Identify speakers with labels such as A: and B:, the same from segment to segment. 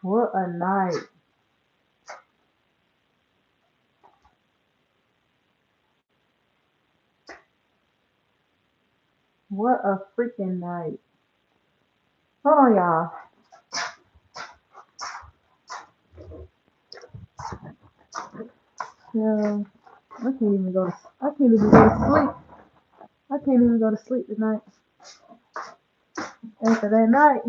A: What a night. What a freaking night. Hold on, y'all. Yeah, I can't even go to sleep. I can't even go to sleep tonight after that night.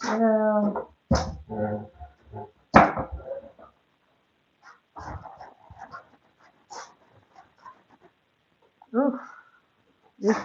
A: Yeah. Oof. This,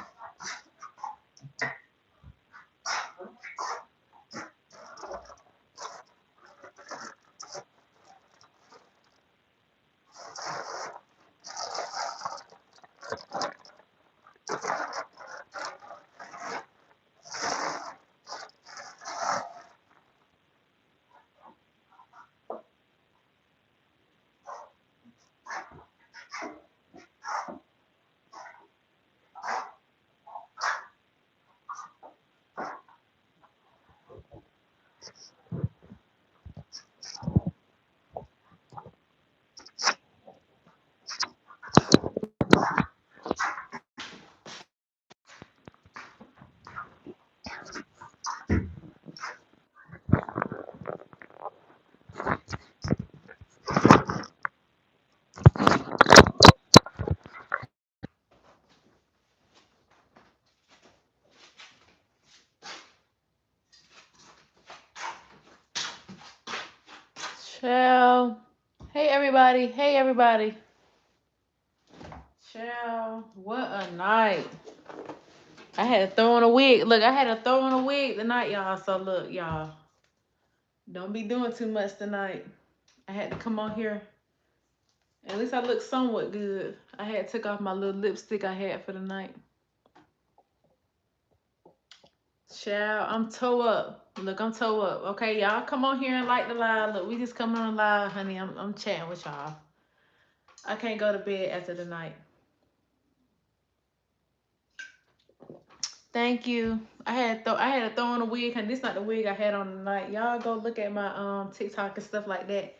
B: Ciao. Hey everybody. Hey everybody. Ciao. What a night. I had to throw on a wig. Look, I had to throw on a wig tonight, y'all. So look, y'all. Don't be doing too much tonight. I had to come on here. At least I look somewhat good. I had took off my little lipstick I had for the night. Ciao. I'm toe up. Look, I'm toe up. Okay, y'all come on here and like the live. Look, we just coming on live, honey. I'm chatting with y'all. I can't go to bed after the night. Thank you. I had to throw on a wig, and this not the wig I had on tonight. Y'all go look at my TikTok and stuff like that.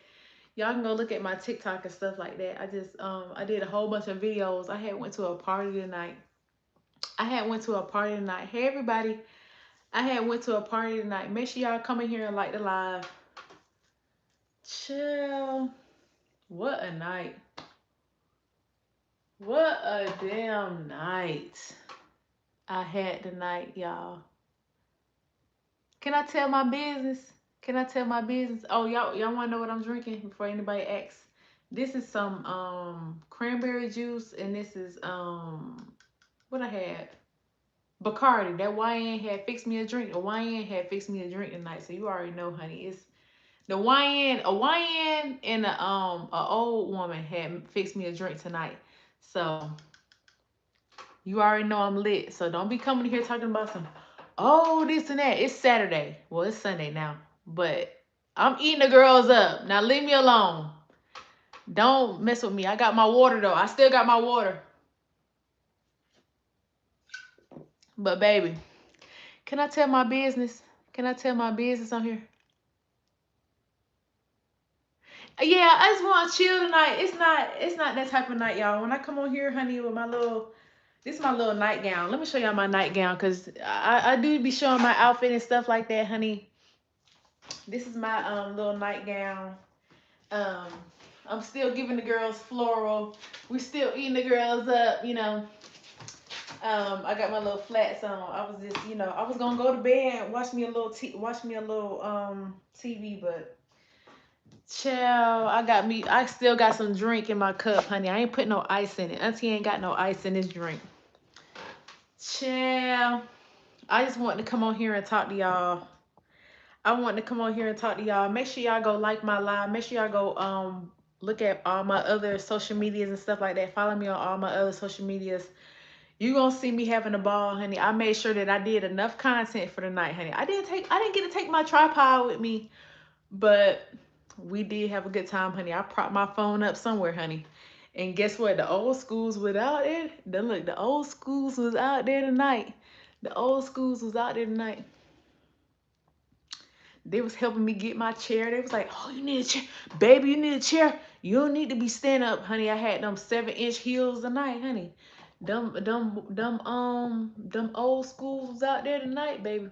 B: Y'all can go look at my TikTok and stuff like that. I did a whole bunch of videos. I had went to a party tonight. I had went to a party tonight. Hey everybody, I had went to a party tonight. Make sure y'all come in here and like the live. Chill. What a night. What a damn night I had tonight, y'all. Can I tell my business? Can I tell my business? Oh, y'all want to know what I'm drinking before anybody asks? This is some cranberry juice, and this is what I had. Bacardi. That YN had fixed me a drink. The YN had fixed me a drink tonight, so you already know, honey. It's the YN, a YN and a old woman had fixed me a drink tonight. So you already know I'm lit. So don't be coming here talking about some, oh, this and that. It's Saturday. Well, it's Sunday now. But I'm eating the girls up. Now leave me alone. Don't mess with me. I got my water though. I still got my water. But baby, can I tell my business? Can I tell my business on here? Yeah, I just want to chill tonight. It's not that type of night, y'all. When I come on here, honey, with my little this is my little nightgown. Let me show y'all my nightgown because I do be showing my outfit and stuff like that, honey. This is my little nightgown. Um, I'm still giving the girls floral. We still eating the girls up, you know. I got my little flats on. I was just, I was gonna go to bed and watch me a little TV, but chill. I still got some drink in my cup, honey. I ain't putting no ice in it. Auntie ain't got no ice in this drink. Chill. I just wanted to come on here and talk to y'all. I want to come on here and talk to y'all. Make sure y'all go like my live. Make sure y'all go look at all my other social medias and stuff like that. Follow me on all my other social medias. You gonna see me having a ball, honey. I made sure that I did enough content for the night, honey. I didn't get to take my tripod with me, but we did have a good time, honey. I propped my phone up somewhere, honey. And guess what? The old schools was out there. Look, the old schools was out there tonight. The old schools was out there tonight. They was helping me get my chair. They was like, "Oh, you need a chair, baby. You need a chair. You don't need to be standing up, honey." I had them 7-inch heels tonight, honey. Them old schools was out there tonight, baby.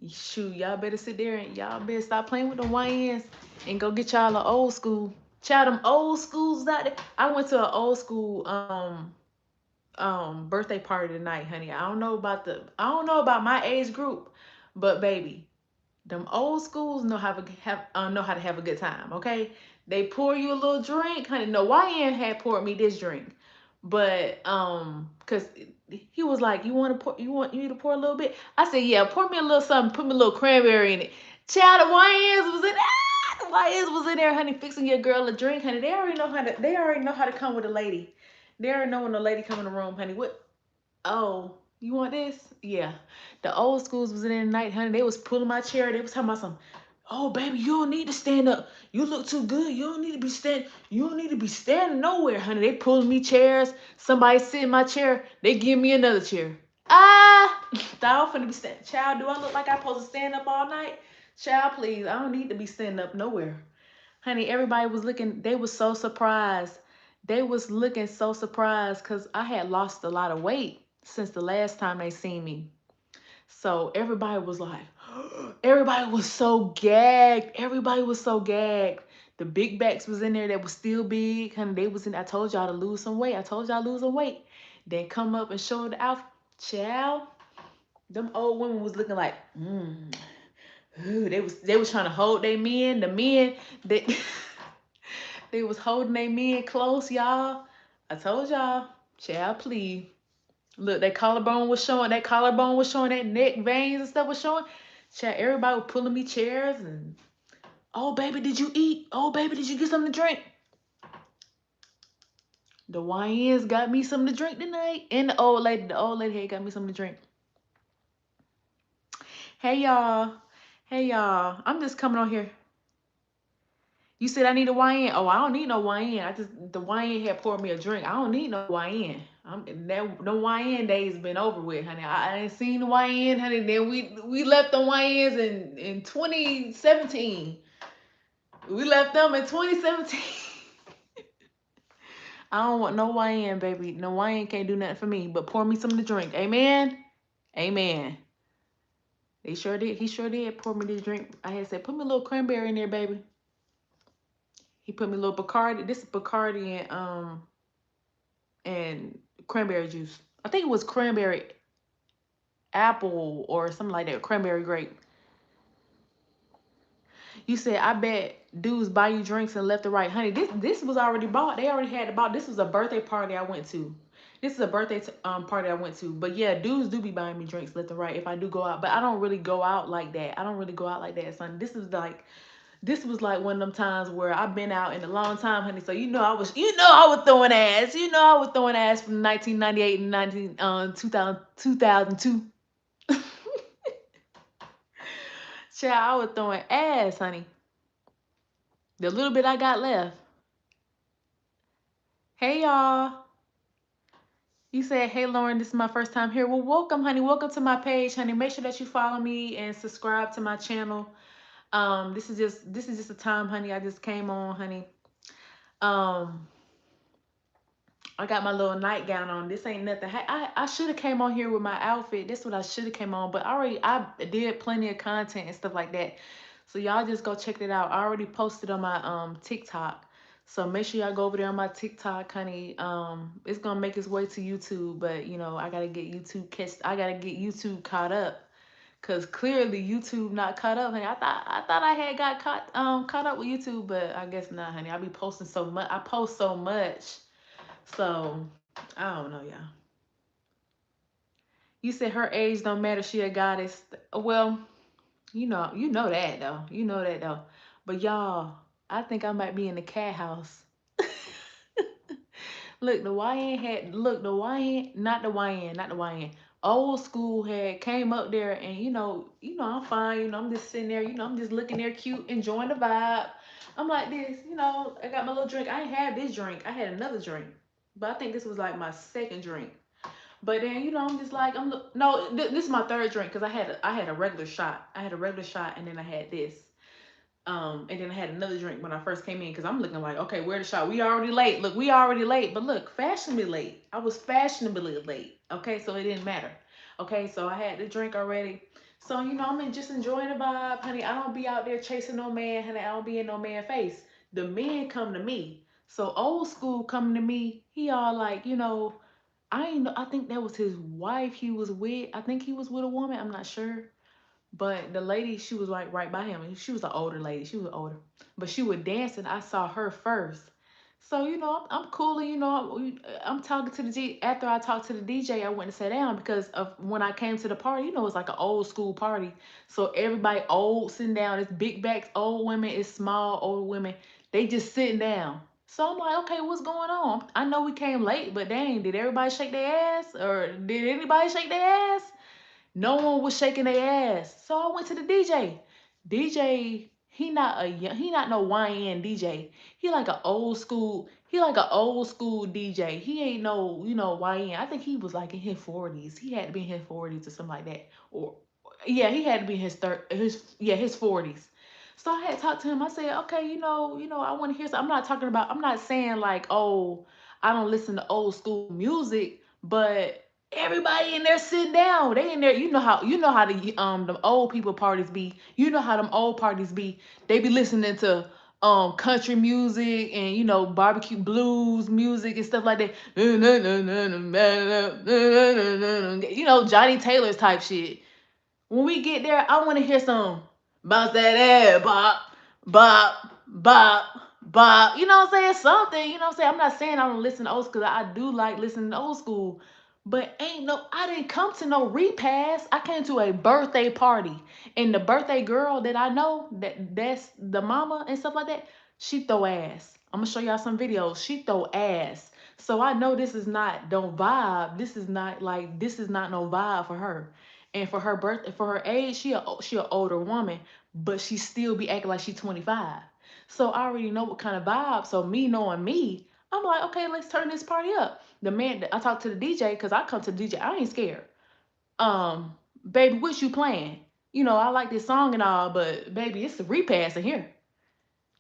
B: Shoot, y'all better sit there and y'all better stop playing with the YNs and go get y'all an old school. Child, them old schools out there. I went to an old school birthday party tonight, honey. I don't know about my age group, but baby, them old schools know how to have a good time, okay? They pour you a little drink, honey. No, YN had poured me this drink, but cause he was like, you need to pour a little bit. I said, yeah, pour me a little something, put me a little cranberry in it. Child, the YNs was in the YNs was in there, honey, fixing your girl a drink, honey. They already know how to come with a lady. They already know when a lady come in the room, honey. What? Oh, you want this? Yeah. The old schools was in there tonight, honey. They was pulling my chair. They was talking about some, "Oh, baby, you don't need to stand up. You look too good. You don't need to be stand. You don't need to be standing nowhere, honey." They pulling me chairs. Somebody sit in my chair. They give me another chair. Ah, thought I'm finna be standing. Child, do I look like I'm supposed to stand up all night? Child, please. I don't need to be standing up nowhere. Honey, everybody was looking, they was so surprised. They was looking so surprised because I had lost a lot of weight since the last time they seen me. So everybody was like, everybody was so gagged. Everybody was so gagged. The big backs was in there that was still big. Honey, they was in, I told y'all to lose some weight. I told y'all to lose some weight. Then come up and show the outfit. Child, them old women was looking like, they was trying to hold their men. The men, they they was holding their men close, y'all. I told y'all, child, please. Look, that collarbone was showing. That collarbone was showing. That neck veins and stuff was showing. Child, everybody was pulling me chairs and, "Oh, baby, did you eat? Oh, baby, did you get something to drink?" The YNs got me something to drink tonight. And the old lady had got me something to drink. Hey, y'all. Hey, y'all. I'm just coming on here. You said I need a YN. Oh, I don't need no YN. The YN had poured me a drink. I don't need no YN. The YN days been over with, honey. I ain't seen the YN, honey. Then we left the YNs in 2017. We left them in 2017. I don't want no YN, baby. No YN can't do nothing for me. But pour me something to drink. Amen. Amen. They sure did. He sure did pour me this drink. I had said, put me a little cranberry in there, baby. He put me a little Bacardi. This is Bacardi and cranberry juice. I think it was cranberry apple or something like that. Cranberry grape. You said, I bet dudes buy you drinks and left or right. Honey, this was already bought. They already had it bought. This was a birthday party I went to. This is a birthday party I went to. But yeah, dudes do be buying me drinks left and right if I do go out. But I don't really go out like that. I don't really go out like that, son. This was like one of them times where I've been out in a long time, honey. So I was throwing ass. I was throwing ass from 1998 and 2002. Child, I was throwing ass, honey. The little bit I got left. Hey, y'all. You said, "Hey, Lauren, this is my first time here." Well, welcome, honey. Welcome to my page, honey. Make sure that you follow me and subscribe to my channel. This is just a time, honey. I just came on, honey. Um, I got my little nightgown on. This ain't nothing. Hey, I should have came on here with my outfit. This is what I should have came on. But I did plenty of content and stuff like that. So y'all just go check it out. I already posted on my TikTok. So make sure y'all go over there on my TikTok, honey. It's gonna make its way to YouTube, but I gotta get YouTube caught up. Cause clearly YouTube not caught up, honey. I thought I had got caught up with YouTube, but I guess not, honey. I be posting so much. I post so much. So I don't know, y'all. You said her age don't matter. She a goddess. Well, you know that though. You know that though. But y'all, I think I might be in the cat house. Look, the YN, not the YN. Old school had came up there and I'm fine. I'm just sitting there, I'm just looking there cute, enjoying the vibe. I'm like this, you know, I got my little drink. I ain't had this drink. I had another drink. But I think this was like my second drink. But then, you know, I'm just like, no, this is my third drink because I had a regular shot. I had a regular shot and then I had this. And then I had another drink when I first came in because I'm looking like, okay, where the shot? We already late. Look, we already late. But look, fashionably late. I was fashionably late. Okay, so it didn't matter. Okay, so I had the drink already. So, you know, just enjoying the vibe, honey. I don't be out there chasing no man, honey. I don't be in no man face. The men come to me. So old school coming to me, he all like, you know, I ain't know, I think that was his wife he was with. I think he was with a woman. I'm not sure. But the lady, she was like right by him, and she was an older lady. She was older, but she was dancing. I saw her first, so you know I'm cool. You know I'm talking to the After I talked to the DJ, I went and sat down because of when I came to the party. You know it's like an old school party, so everybody old sitting down. It's big backs, old women. It's small old women. They just sitting down. So I'm like, okay, what's going on? I know we came late, but dang, did everybody shake their ass, or did anybody shake their ass? No one was shaking their ass. So I went to the DJ. DJ, he not no YN DJ. He like an old school DJ. He ain't no, you know, YN. I think he was like in his 40s. He had to be in his 40s or something like that. Or yeah, he had to be in his 40s. So I had talked to him. I said, okay, I want to hear some. I'm not saying like, oh, I don't listen to old school music, but everybody in there sitting down. They in there. You know how the old people parties be. You know how them old parties be. They be listening to country music and barbecue blues music and stuff like that. Johnny Taylor's type shit. When we get there, I want to hear some bounce that ass, bop, bop, bop, bop. You know what I'm saying? Something. You know what I'm saying? I'm not saying I don't listen to old school. I do like listening to old school. But I didn't come to no repass. I came to a birthday party. And the birthday girl that I know, that's the mama and stuff like that, she throw ass. I'm gonna show y'all some videos. She throw ass. So I know this is not no vibe. This is not no vibe for her. And for her age, she a older woman, but she still be acting like she's 25. So I already know what kind of vibe. So me knowing me, I'm like, okay, let's turn this party up. The man, I talked to the DJ because I come to the DJ. I ain't scared. Baby, what you playing? I like this song and all, but baby, it's a repass in here.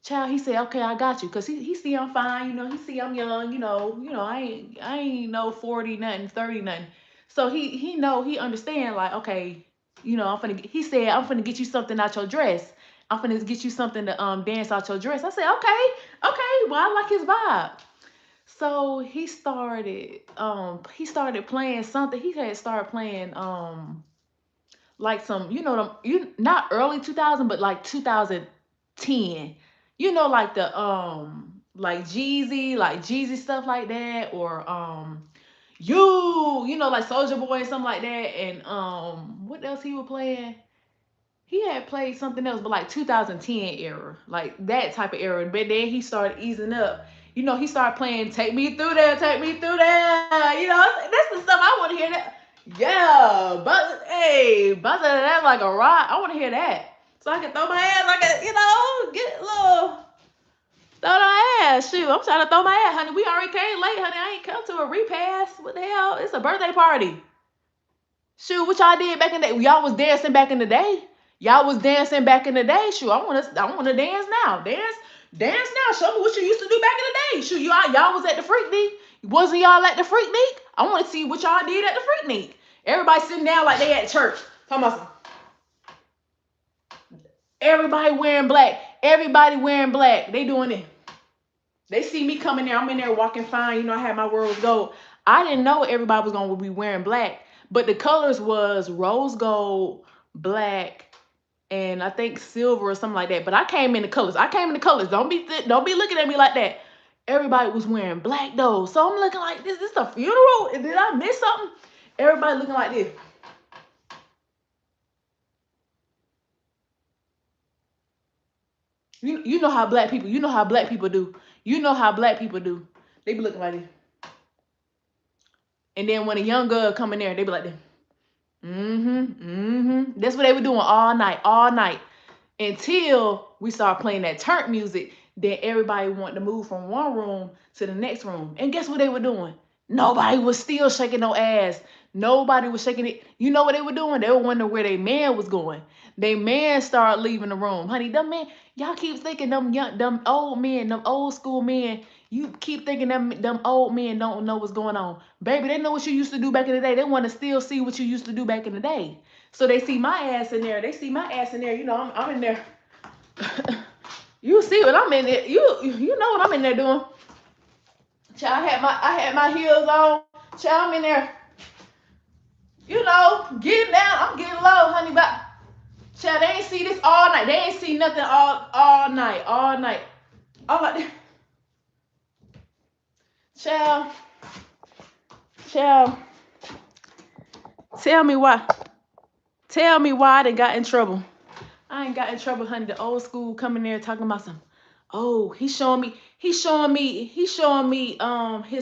B: Child, he said, okay, I got you. Cause he see I'm fine, he see I'm young, I ain't no 40 nothing, 30 nothing. So he understand, like, okay, he said, I'm finna get you something out your dress. I'm finna get you something to dance out your dress. I said, okay, well, I like his vibe. So he started playing something. He had started playing like some, not early 2000, but like 2010. Like the like Jeezy stuff like that, or like Soldier Boy and something like that. And what else he was playing? He had played something else, but like 2010 era, like that type of era. But then he started easing up. He started playing "Take Me Through There, Take Me Through There." That's the stuff I want to hear. That, yeah, but hey, buzz that like a rock. I want to hear that, so I can throw my ass like get a little throw my ass. Shoot, I'm trying to throw my ass, honey. We already came late, honey. I ain't come to a repass. What the hell? It's a birthday party. Shoot, what y'all did back in the day? Y'all was dancing back in the day. Y'all was dancing back in the day. Shoot, I wanna dance now. Dance now. Show me what you used to do back in the day. Shoot, y'all was at the Freaknik. Wasn't y'all at the Freaknik? I want to see what y'all did at the Freaknik. Everybody sitting down like they at church. Talking about everybody wearing black. Everybody wearing black. They doing it. They see me coming there. I'm in there walking fine. I had my rose gold. I didn't know everybody was gonna be wearing black, but the colors was rose gold, black, and I think silver or something like that. But I came in the colors. Don't be looking at me like that. Everybody was wearing black though, so I'm looking like this a funeral? Did I miss something? Everybody looking like this. You know how black people. You know how black people do. You know how black people do. They be looking like this. And then when a young girl come in there, they be like this. That's what they were doing all night, until we start playing that turnt music. Then everybody wanted to move from one room to the next room. And guess what they were doing? Nobody was still shaking no ass. Nobody was shaking it. You know what they were doing? They were wondering where their man was going. Their man started leaving the room. Honey, them men, y'all keep thinking them old men, them old school men. You keep thinking them old men don't know what's going on. Baby, they know what you used to do back in the day. They want to still see what you used to do back in the day. So they see my ass in there. They see my ass in there. You know, I'm in there. You see what I'm in there. You know what I'm in there doing. Child, I had my heels on. Child, I'm in there. You know, getting down. I'm getting low, honey. But child, they ain't see this all night. They ain't see nothing all night. All night. All night. Child, child. Tell me why. Tell me why I done got in trouble. I ain't got in trouble, honey. The old school coming there talking about some. Oh, he's showing me his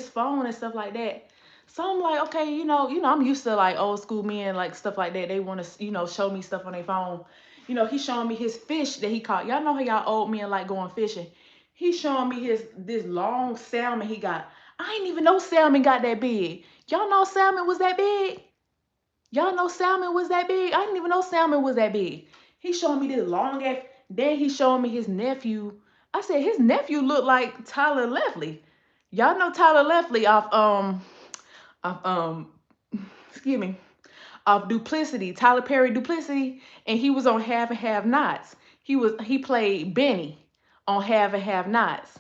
B: phone and stuff like that. So I'm like, okay, I'm used to like old school men, like stuff like that. They want to, show me stuff on their phone. He's showing me his fish that he caught. Y'all know how y'all old men like going fishing. He's showing me this long salmon he got. I ain't even know salmon got that big. Y'all know salmon was that big? Y'all know salmon was that big? I didn't even know salmon was that big. He showing me this long ass. Then he showing me his nephew. I said his nephew looked like Tyler Lefley. Y'all know Tyler Lefley off excuse me, of Duplicity, Tyler Perry Duplicity, and he was on Have and Have Nots. He played Benny on Have and Have Nots.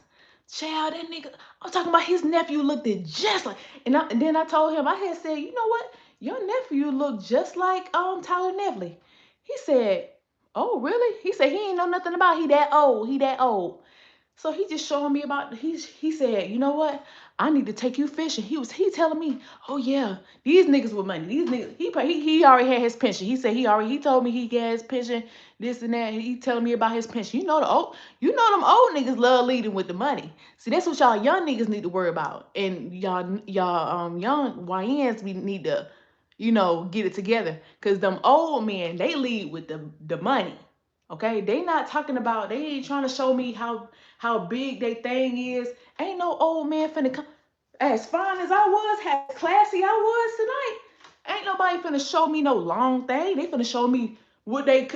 B: Child, that nigga, I'm talking about his nephew looked it just like, and then I told him, I had said, you know what, your nephew looked just like Tyler Nevely. He said, oh really? He said he ain't know nothing about, he that old, he that old. So he just showing me about, he said, you know what? I need to take you fishing. He telling me, oh yeah, these niggas with money. These niggas, he already had his pension. He said he told me he got his pension, this and that. He telling me about his pension. Them old niggas love leading with the money. See, that's what y'all young niggas need to worry about. And y'all young YNs we need to, get it together. Cause them old men, they lead with the money. Okay? They ain't trying to show me how big they thing is. Ain't no old man finna come. As fine as I was, as classy I was tonight, ain't nobody finna show me no long thing. They finna show me what he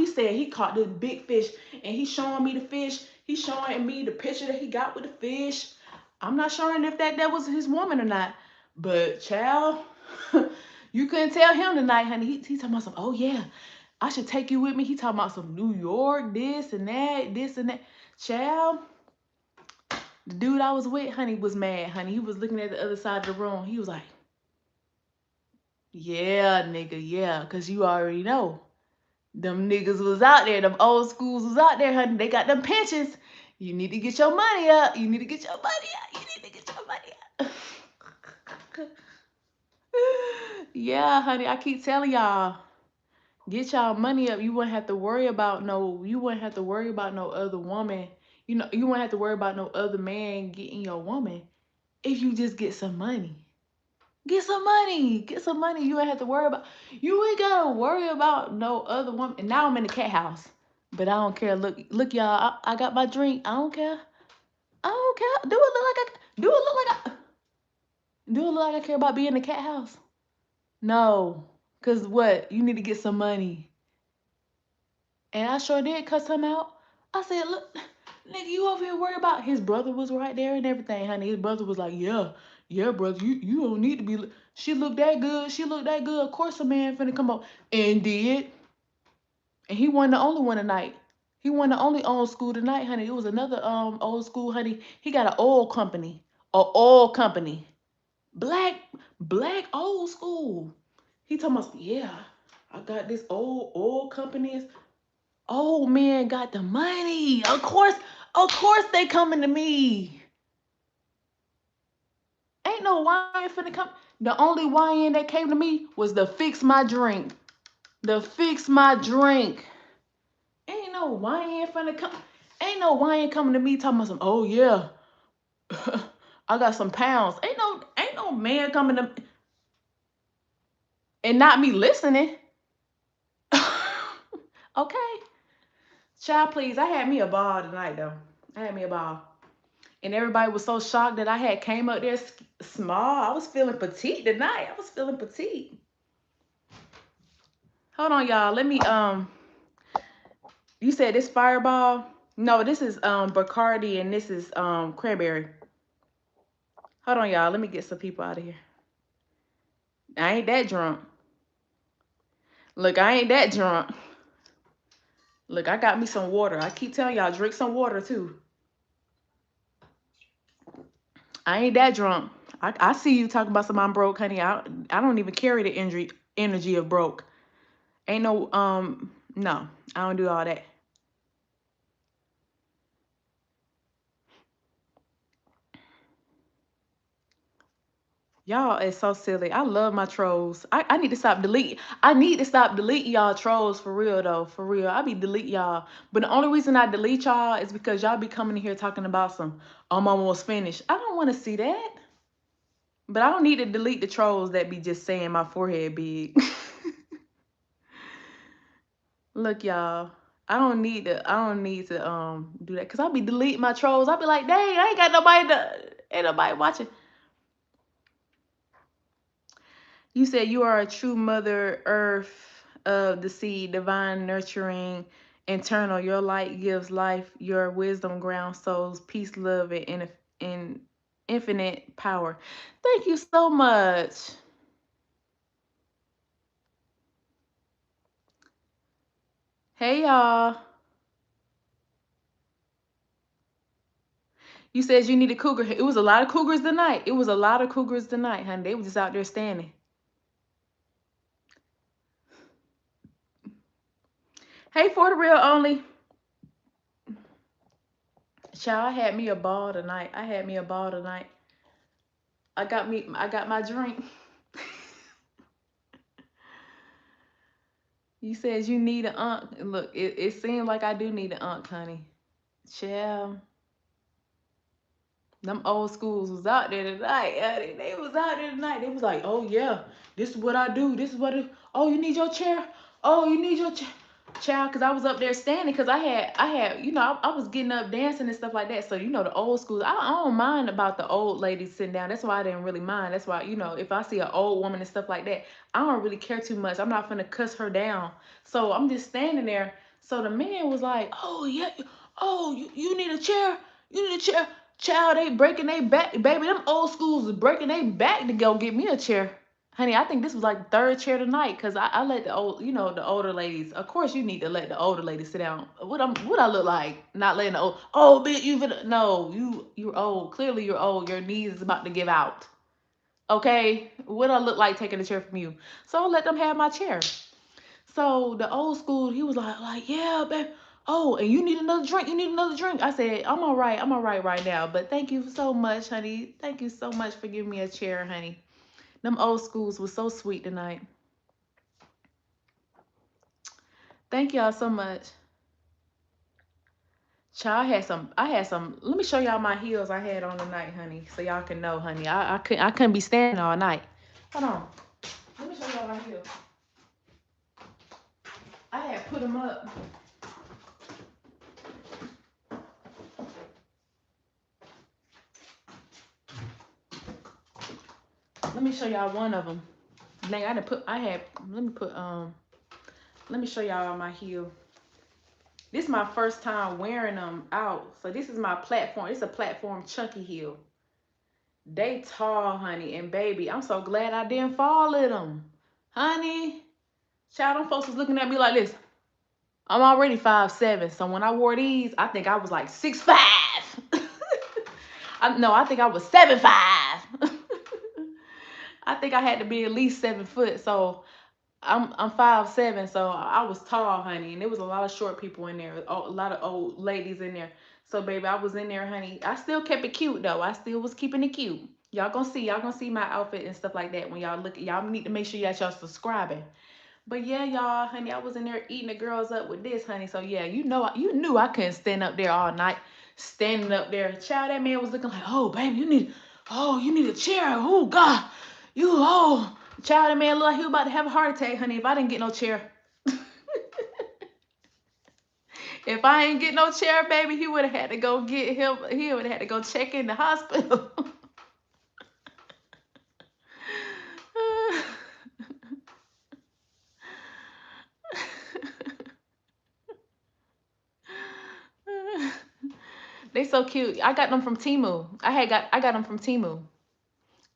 B: said he caught this big fish, and he showing me the fish. He's showing me the picture that he got with the fish. I'm not sure if that was his woman or not, but child, you couldn't tell him tonight, honey. He talking about some, oh yeah, I should take you with me. He talking about some New York, this and that, this and that. Child, the dude I was with, honey, was mad, honey. He was looking at the other side of the room. He was like, yeah, nigga, yeah, because you already know. Them niggas was out there. Them old schools was out there, honey. They got them pensions. You need to get your money up. You need to get your money up. You need to get your money up. Yeah, honey, I keep telling y'all. Get y'all money up. You wouldn't have to worry about no other woman. You wouldn't have to worry about no other man getting your woman if you just get some money. Get some money. Get some money. You ain't gotta worry about no other woman. And now I'm in the cat house. But I don't care. Look, y'all, I got my drink. I don't care. I don't care. Do it look like I care about being in the cat house? No. Cause what? You need to get some money. And I sure did cuss him out. I said, look, nigga, you over here worried about, his brother was right there and everything, honey. His brother was like, yeah, brother, you don't need to be. She looked that good. She looked that good. Of course a man finna come up. And did. And he wasn't the only one tonight. He wasn't the only old school tonight, honey. It was another old school, honey. He got an oil company. A oil company. Black, black old school. He talking about, yeah, I got this old oil company. Oh man, got the money. Of course they coming to me. Ain't no YN finna come. The only YN that came to me was the fix my drink. The fix my drink. Ain't no YN finna come. Ain't no YN coming to me talking about some, oh yeah. I got some pounds. Ain't no man coming to, and not me listening. Okay. Child, please. I had me a ball tonight though. I had me a ball. And everybody was so shocked that I had came up there small. I was feeling petite tonight. I was feeling petite. Hold on, y'all. Let me you said this Fireball? No, this is Bacardi and this is cranberry. Hold on, y'all. Let me get some people out of here. I ain't that drunk. Look, I ain't that drunk. Look, I got me some water. I keep telling y'all, drink some water too. I ain't that drunk. I see you talking about some I'm broke, honey. I don't even carry the energy of broke. Ain't no no, I don't do all that. Y'all is so silly. I love my trolls. I need to stop deleting. I need to stop deleting y'all trolls for real though. For real. I be delete y'all. But the only reason I delete y'all is because y'all be coming in here talking about some I'm almost finished. I don't want to see that. But I don't need to delete the trolls that be just saying my forehead big. Look, y'all. I don't need to do that. Cause I'll be deleting my trolls. I'll be like, dang, I ain't got nobody ain't nobody watching. You said you are a true mother earth of the seed, divine, nurturing, internal. Your light gives life. Your wisdom grounds souls, peace, love, and infinite power. Thank you so much. Hey y'all. You said you need a cougar. It was a lot of cougars tonight. It was a lot of cougars tonight, honey. They were just out there standing. Hey, for the real only. Child, I had me a ball tonight. I had me a ball tonight. I got my drink. You said you need an unk. Look, it seems like I do need an unk, honey. Child. Them old schools was out there tonight. Honey. They was out there tonight. They was like, oh yeah, this is what I do. This is what it, oh, you need your chair? Oh, you need your chair. Child, cause I was up there standing, cause I had, I was getting up dancing and stuff like that. So the old schools, I don't mind about the old ladies sitting down. That's why I didn't really mind. That's why if I see an old woman and stuff like that, I don't really care too much. I'm not gonna cuss her down. So I'm just standing there. So the man was like, oh yeah, oh you need a chair, you need a chair. Child, they breaking their back, baby. Them old schools is breaking their back to go get me a chair. Honey, I think this was like the third chair tonight because I let the the older ladies. Of course, you need to let the older ladies sit down. What I look like? Not letting the bitch, no, you're old. Clearly, you're old. Your knees is about to give out. Okay, what I look like taking a chair from you? So I let them have my chair. So the old school, he was like yeah, babe. Oh, and you need another drink. You need another drink. I said, I'm all right. I'm all right right now. But thank you so much, honey. Thank you so much for giving me a chair, honey. Them old schools was so sweet tonight. Thank y'all so much. Child, I had some. Let me show y'all my heels I had on tonight, honey, so y'all can know, honey. I couldn't be standing all night. Hold on. Let me show y'all my heels. I had put them up. Let me show y'all one of them. Dang, let me show y'all my heel. This is my first time wearing them out. So this is my platform. It's a platform chunky heel. They tall, honey, and baby, I'm so glad I didn't fall in them. Honey, child, them folks was looking at me like this. I'm already 5'7", so when I wore these, I think I was like 6'5". I think I was 7'5". I think I had to be at least 7 foot. So I'm 5'7", so I was tall, honey, and there was a lot of short people in there, a lot of old ladies in there. So baby, I was in there, honey. I still kept it cute though. I still was keeping it cute. Y'all gonna see my outfit and stuff like that when y'all look. Y'all need to make sure y'all subscribing. But yeah, y'all, honey, I was in there eating the girls up with this, honey. So yeah, you knew I couldn't stand up there all night, standing up there. Child, that man was looking like, oh baby, you need a chair. Oh God, child, that man looked like he was about to have a heart attack, honey. If I didn't get no chair, if If I ain't get no chair, baby, he would have had to go get him. He would have had to go check in the hospital. They so cute. I got them from Temu. I got them from Temu.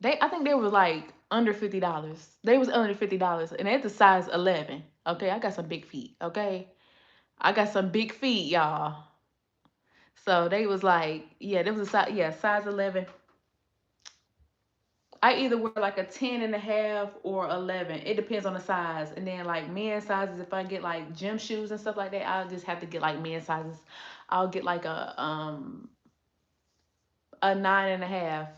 B: I think they were like under $50. They was under $50, and they're the size 11. Okay, I got some big feet. Okay, I got some big feet, y'all. So they was like, yeah, there was a size, yeah, size 11. I either wear like a 10 and a half or 11. It depends on the size. And then like men's sizes, if I get like gym shoes and stuff like that, I'll just have to get like men's sizes. I'll get like a 9.5.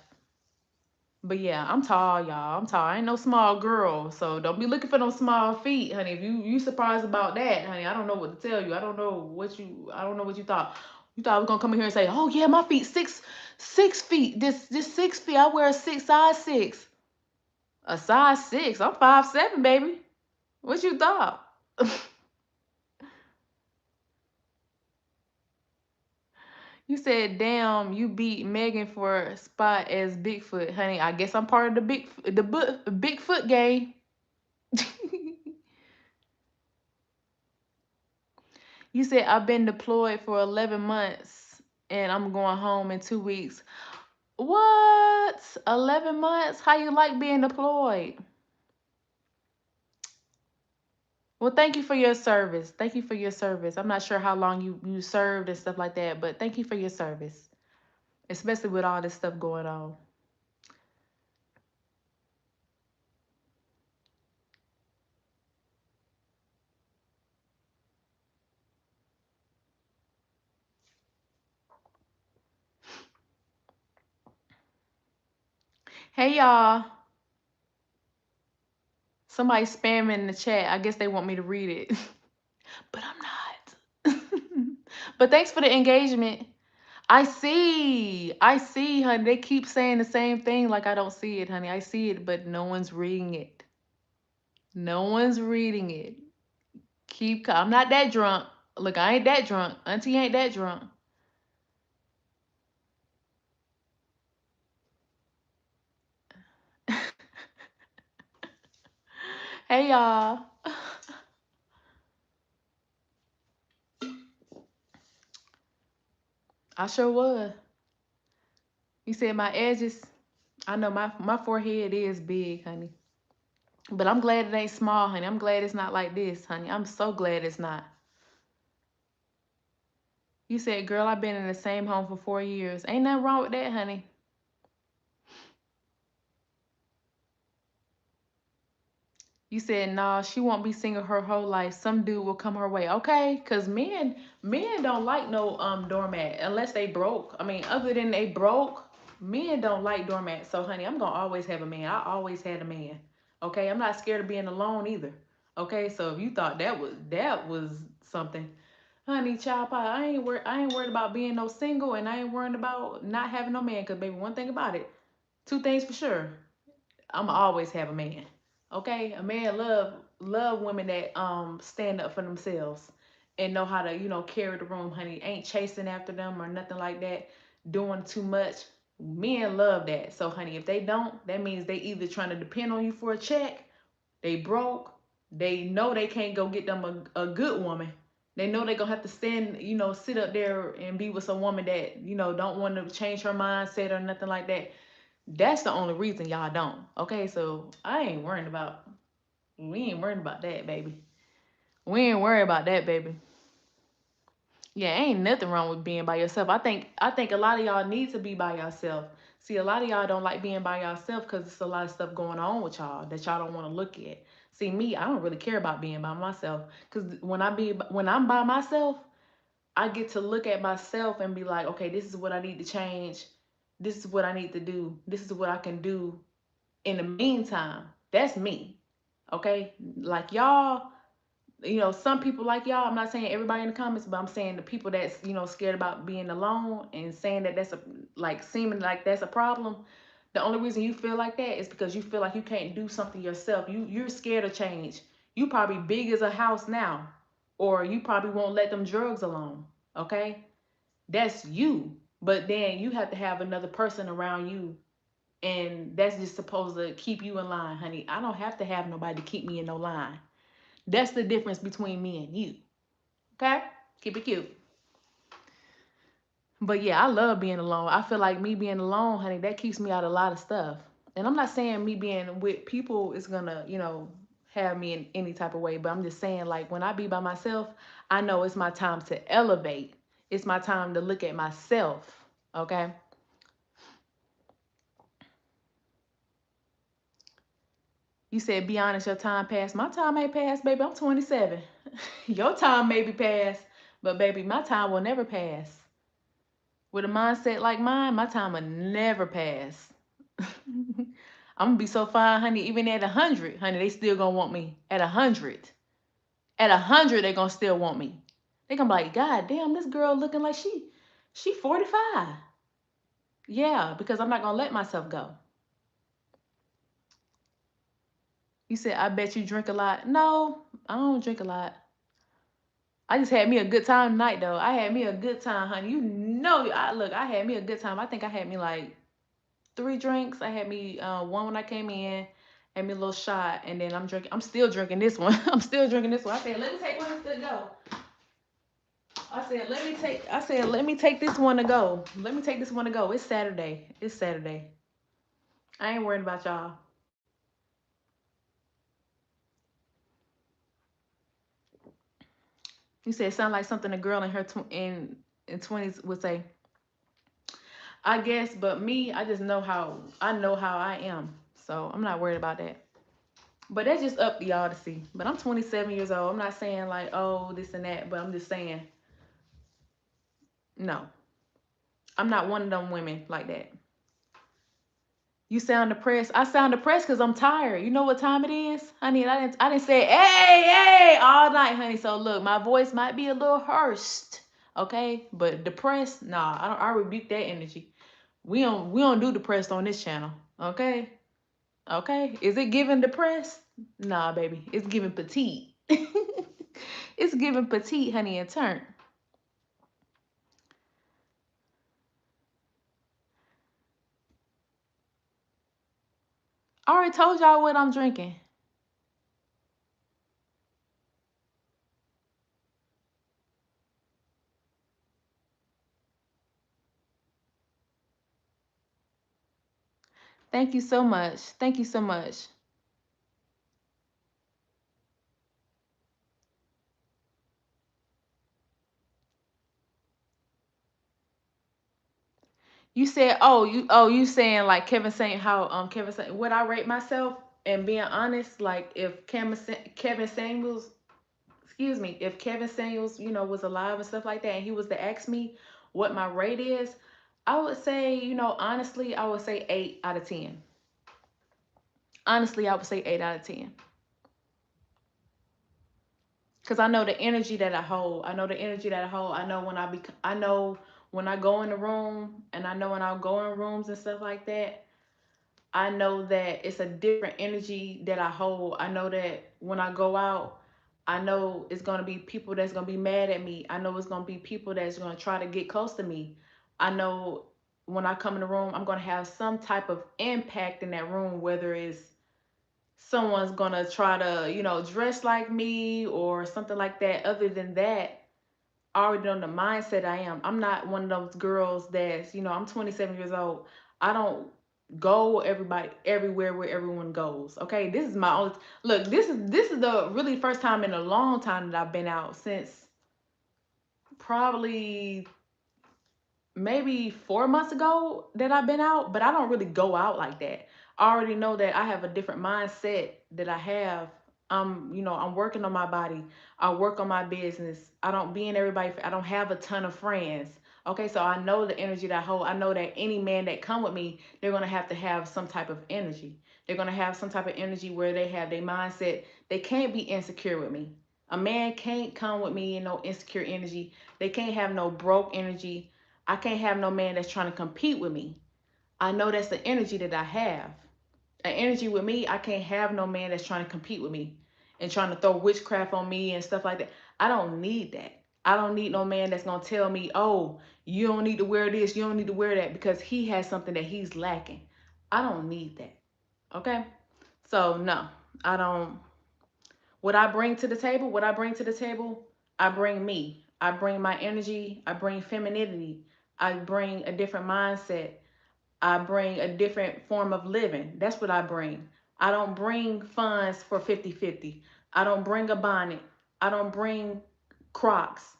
B: But yeah, I'm tall, y'all. I'm tall. I ain't no small girl. So don't be looking for no small feet, honey. If you surprised about that, honey, I don't know what to tell you. I don't know what you thought. You thought I was gonna come in here and say, oh yeah, my feet 6 feet. This 6 feet. I wear a size 6. A size 6. I'm 5'7", baby. What you thought? You said, damn, you beat Megan for a spot as Bigfoot, honey. I guess I'm part of the Bigfoot gang. You said I've been deployed for 11 months and I'm going home in 2 weeks. What? 11 months? How you like being deployed? Well, thank you for your service. Thank you for your service. I'm not sure how long you served and stuff like that, but thank you for your service, especially with all this stuff going on. Hey, y'all. Somebody spamming in the chat. I guess they want me to read it, but I'm not. But thanks for the engagement. I see, honey. They keep saying the same thing like I don't see it, honey. I see it, but no one's reading it. No one's reading it. I'm not that drunk. Look, I ain't that drunk. Auntie ain't that drunk. Hey, y'all. I sure was. You said my edges. I know my forehead is big, honey. But I'm glad it ain't small, honey. I'm glad it's not like this, honey. I'm so glad it's not. You said, girl, I've been in the same home for 4 years. Ain't nothing wrong with that, honey. You said, nah, she won't be single her whole life. Some dude will come her way. Okay? Cause men don't like no doormat unless they broke. I mean, other than they broke, men don't like doormats. So honey, I'm gonna always have a man. I always had a man. Okay? I'm not scared of being alone either. Okay, so if you thought that was something, honey, child pie, I ain't worried about being no single, and I ain't worried about not having no man. Cause baby, one thing about it, two things for sure. I'ma always have a man. Okay? A man love women that stand up for themselves and know how to, carry the room, honey. Ain't chasing after them or nothing like that, doing too much. Men love that. So honey, if they don't, that means they either trying to depend on you for a check, they broke, they know they can't go get them a good woman. They know they're gonna have to stand, sit up there and be with some woman that, don't want to change her mindset or nothing like that. That's the only reason y'all don't. Okay, so we ain't worried about that, baby. We ain't worried about that, baby. Yeah, ain't nothing wrong with being by yourself. I think a lot of y'all need to be by yourself. See, a lot of y'all don't like being by yourself because it's a lot of stuff going on with y'all that y'all don't want to look at. See, me, I don't really care about being by myself because when I'm by myself, I get to look at myself and be like, okay, this is what I need to change. This is what I need to do. This is what I can do in the meantime. That's me. Okay? Like y'all, some people like y'all, I'm not saying everybody in the comments, but I'm saying the people that's, scared about being alone and saying that that's seeming like that's a problem. The only reason you feel like that is because you feel like you can't do something yourself. You're scared of change. You probably big as a house now. or you probably won't let them drugs alone. Okay? That's you. But then you have to have another person around you, and that's just supposed to keep you in line, honey. I don't have to have nobody to keep me in no line. That's the difference between me and you. Okay? Keep it cute. But yeah, I love being alone. I feel like me being alone, honey, that keeps me out of a lot of stuff. And I'm not saying me being with people is gonna, have me in any type of way, but I'm just saying, like, when I be by myself, I know it's my time to elevate. It's my time to look at myself. Okay? You said be honest, your time passed. My time ain't passed, baby. I'm 27. Your time may be passed, but baby, my time will never pass. With a mindset like mine, my time will never pass. I'm gonna be so fine, honey. Even at 100, honey, they still gonna want me. At 100, at 100, they gonna still want me. They gonna be like, God damn, this girl looking like she 45. Yeah, because I'm not gonna let myself go. You said, I bet you drink a lot. No, I don't drink a lot. I just had me a good time tonight, though. I had me a good time, honey. I had me a good time. I think I had me like 3 drinks. I had me one when I came in, had me a little shot, and then I'm drinking. I'm still drinking this one. I'm still drinking this one. I said, let me take one to go. Let me take this one to go. Let me take this one to go. It's Saturday. It's Saturday. I ain't worried about y'all. You said it sound like something a girl in her in 20s would say. I guess, but me, I just know how I am. So I'm not worried about that. But that's just up to y'all to see. But I'm 27 years old. I'm not saying like, oh, this and that, but I'm just saying, no. I'm not one of them women like that. You sound depressed. I sound depressed because I'm tired. You know what time it is? Honey, I didn't say, hey, hey, all night, honey. So look, my voice might be a little hoarse. Okay? But depressed, nah, I rebuke that energy. We don't do depressed on this channel. Okay? Okay? Is it giving depressed? Nah, baby. It's giving petite. It's giving petite, honey, in turn. I already told y'all what I'm drinking. Thank you so much. Thank you so much. You said, you saying like Kevin saying how Kevin saying would I rate myself, and being honest, like if Kevin Samuels, excuse me, if Kevin Samuels, was alive and stuff like that, and he was to ask me what my rate is, I would say, honestly, I would say 8 out of 10. Honestly, I would say 8 out of 10. Cause I know the energy that I hold. I know the energy that I hold. I know when I go in the room, and I know when I go in rooms and stuff like that. I know that it's a different energy that I hold. I know that when I go out, I know it's gonna be people that's gonna be mad at me. I know it's gonna be people that's gonna try to get close to me. I know when I come in the room, I'm gonna have some type of impact in that room, whether it's someone's gonna try to, dress like me or something like that. Other than that, I already know the mindset I am. I'm not one of those girls that's, I'm 27 years old. I don't go everywhere where everyone goes. Okay, this is my only look. This is the really first time in a long time that I've been out, since probably maybe 4 months ago that I've been out, but I don't really go out like that. I already know that I have a different mindset that I have. I'm working on my body. I work on my business. I don't be in everybody. I don't have a ton of friends. Okay, so I know the energy that I hold. I know that any man that come with me, they're gonna have to have some type of energy. They're gonna have some type of energy where they have their mindset. They can't be insecure with me. A man can't come with me in no insecure energy. They can't have no broke energy. I can't have no man that's trying to compete with me. I know that's the energy that I have. An energy with me, I can't have no man that's trying to compete with me and trying to throw witchcraft on me and stuff like that. I don't need that. I don't need no man that's gonna tell me, oh, you don't need to wear this, you don't need to wear that, because he has something that he's lacking. I don't need that. Okay? So no, I don't. What I bring to the table, I bring me. I bring my energy, I bring femininity, I bring a different mindset, I bring a different form of living. That's what I bring. I don't bring funds for 50-50. I don't bring a bonnet. I don't bring Crocs.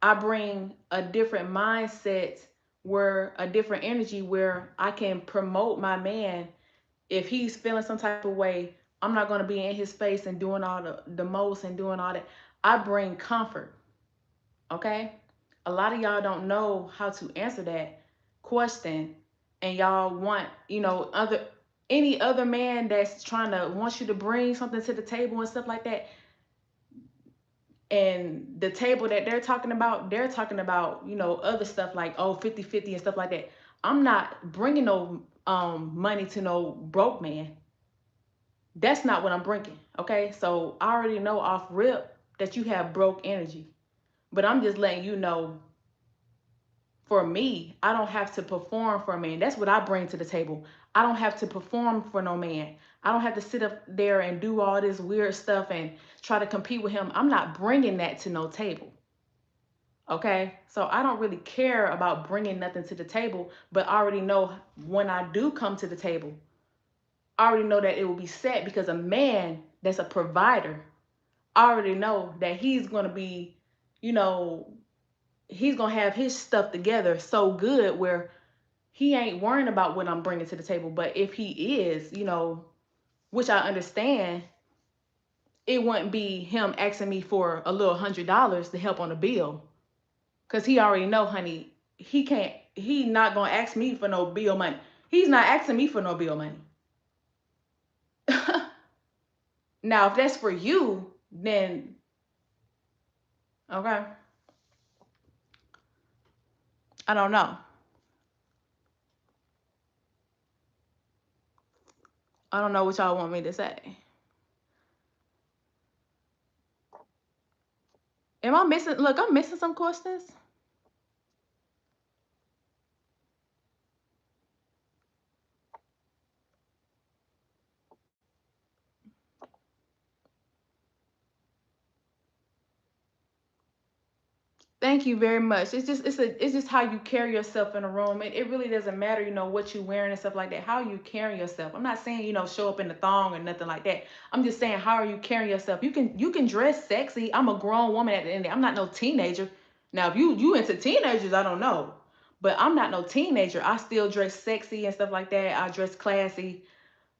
B: I bring a different mindset, where a different energy, where I can promote my man. If he's feeling some type of way, I'm not going to be in his face and doing all the most and doing all that. I bring comfort. Okay? A lot of y'all don't know how to answer that question, and y'all want, other any other man that's trying to wants you to bring something to the table and stuff like that. And the table that they're talking about, other stuff like, oh, 50-50 and stuff like that. I'm not bringing no money to no broke man. That's not what I'm bringing. Okay? So I already know off rip that you have broke energy. But I'm just letting you know, for me, I don't have to perform for a man. That's what I bring to the table. I don't have to perform for no man. I don't have to sit up there and do all this weird stuff and try to compete with him. I'm not bringing that to no table. Okay? So I don't really care about bringing nothing to the table, but I already know when I do come to the table, I already know that it will be set, because a man that's a provider, I already know that he's going to be, you know, he's going to have his stuff together so good, where he ain't worrying about what I'm bringing to the table. But if he is, which I understand, it wouldn't be him asking me for a little $100 to help on a bill, because he already know, honey, he not gonna ask me for no bill money. He's not asking me for no bill money. Now, if that's for you, then okay, I don't know. I don't know what y'all want me to say. Am I missing? Look, I'm missing some questions. Thank you very much. It's just how you carry yourself in a room. It really doesn't matter, what you wearing and stuff like that. How you carry yourself. I'm not saying, show up in the thong or nothing like that. I'm just saying, how are you carrying yourself? You can dress sexy. I'm a grown woman at the end of the day. I'm not no teenager. Now, if you into teenagers, I don't know. But I'm not no teenager. I still dress sexy and stuff like that. I dress classy.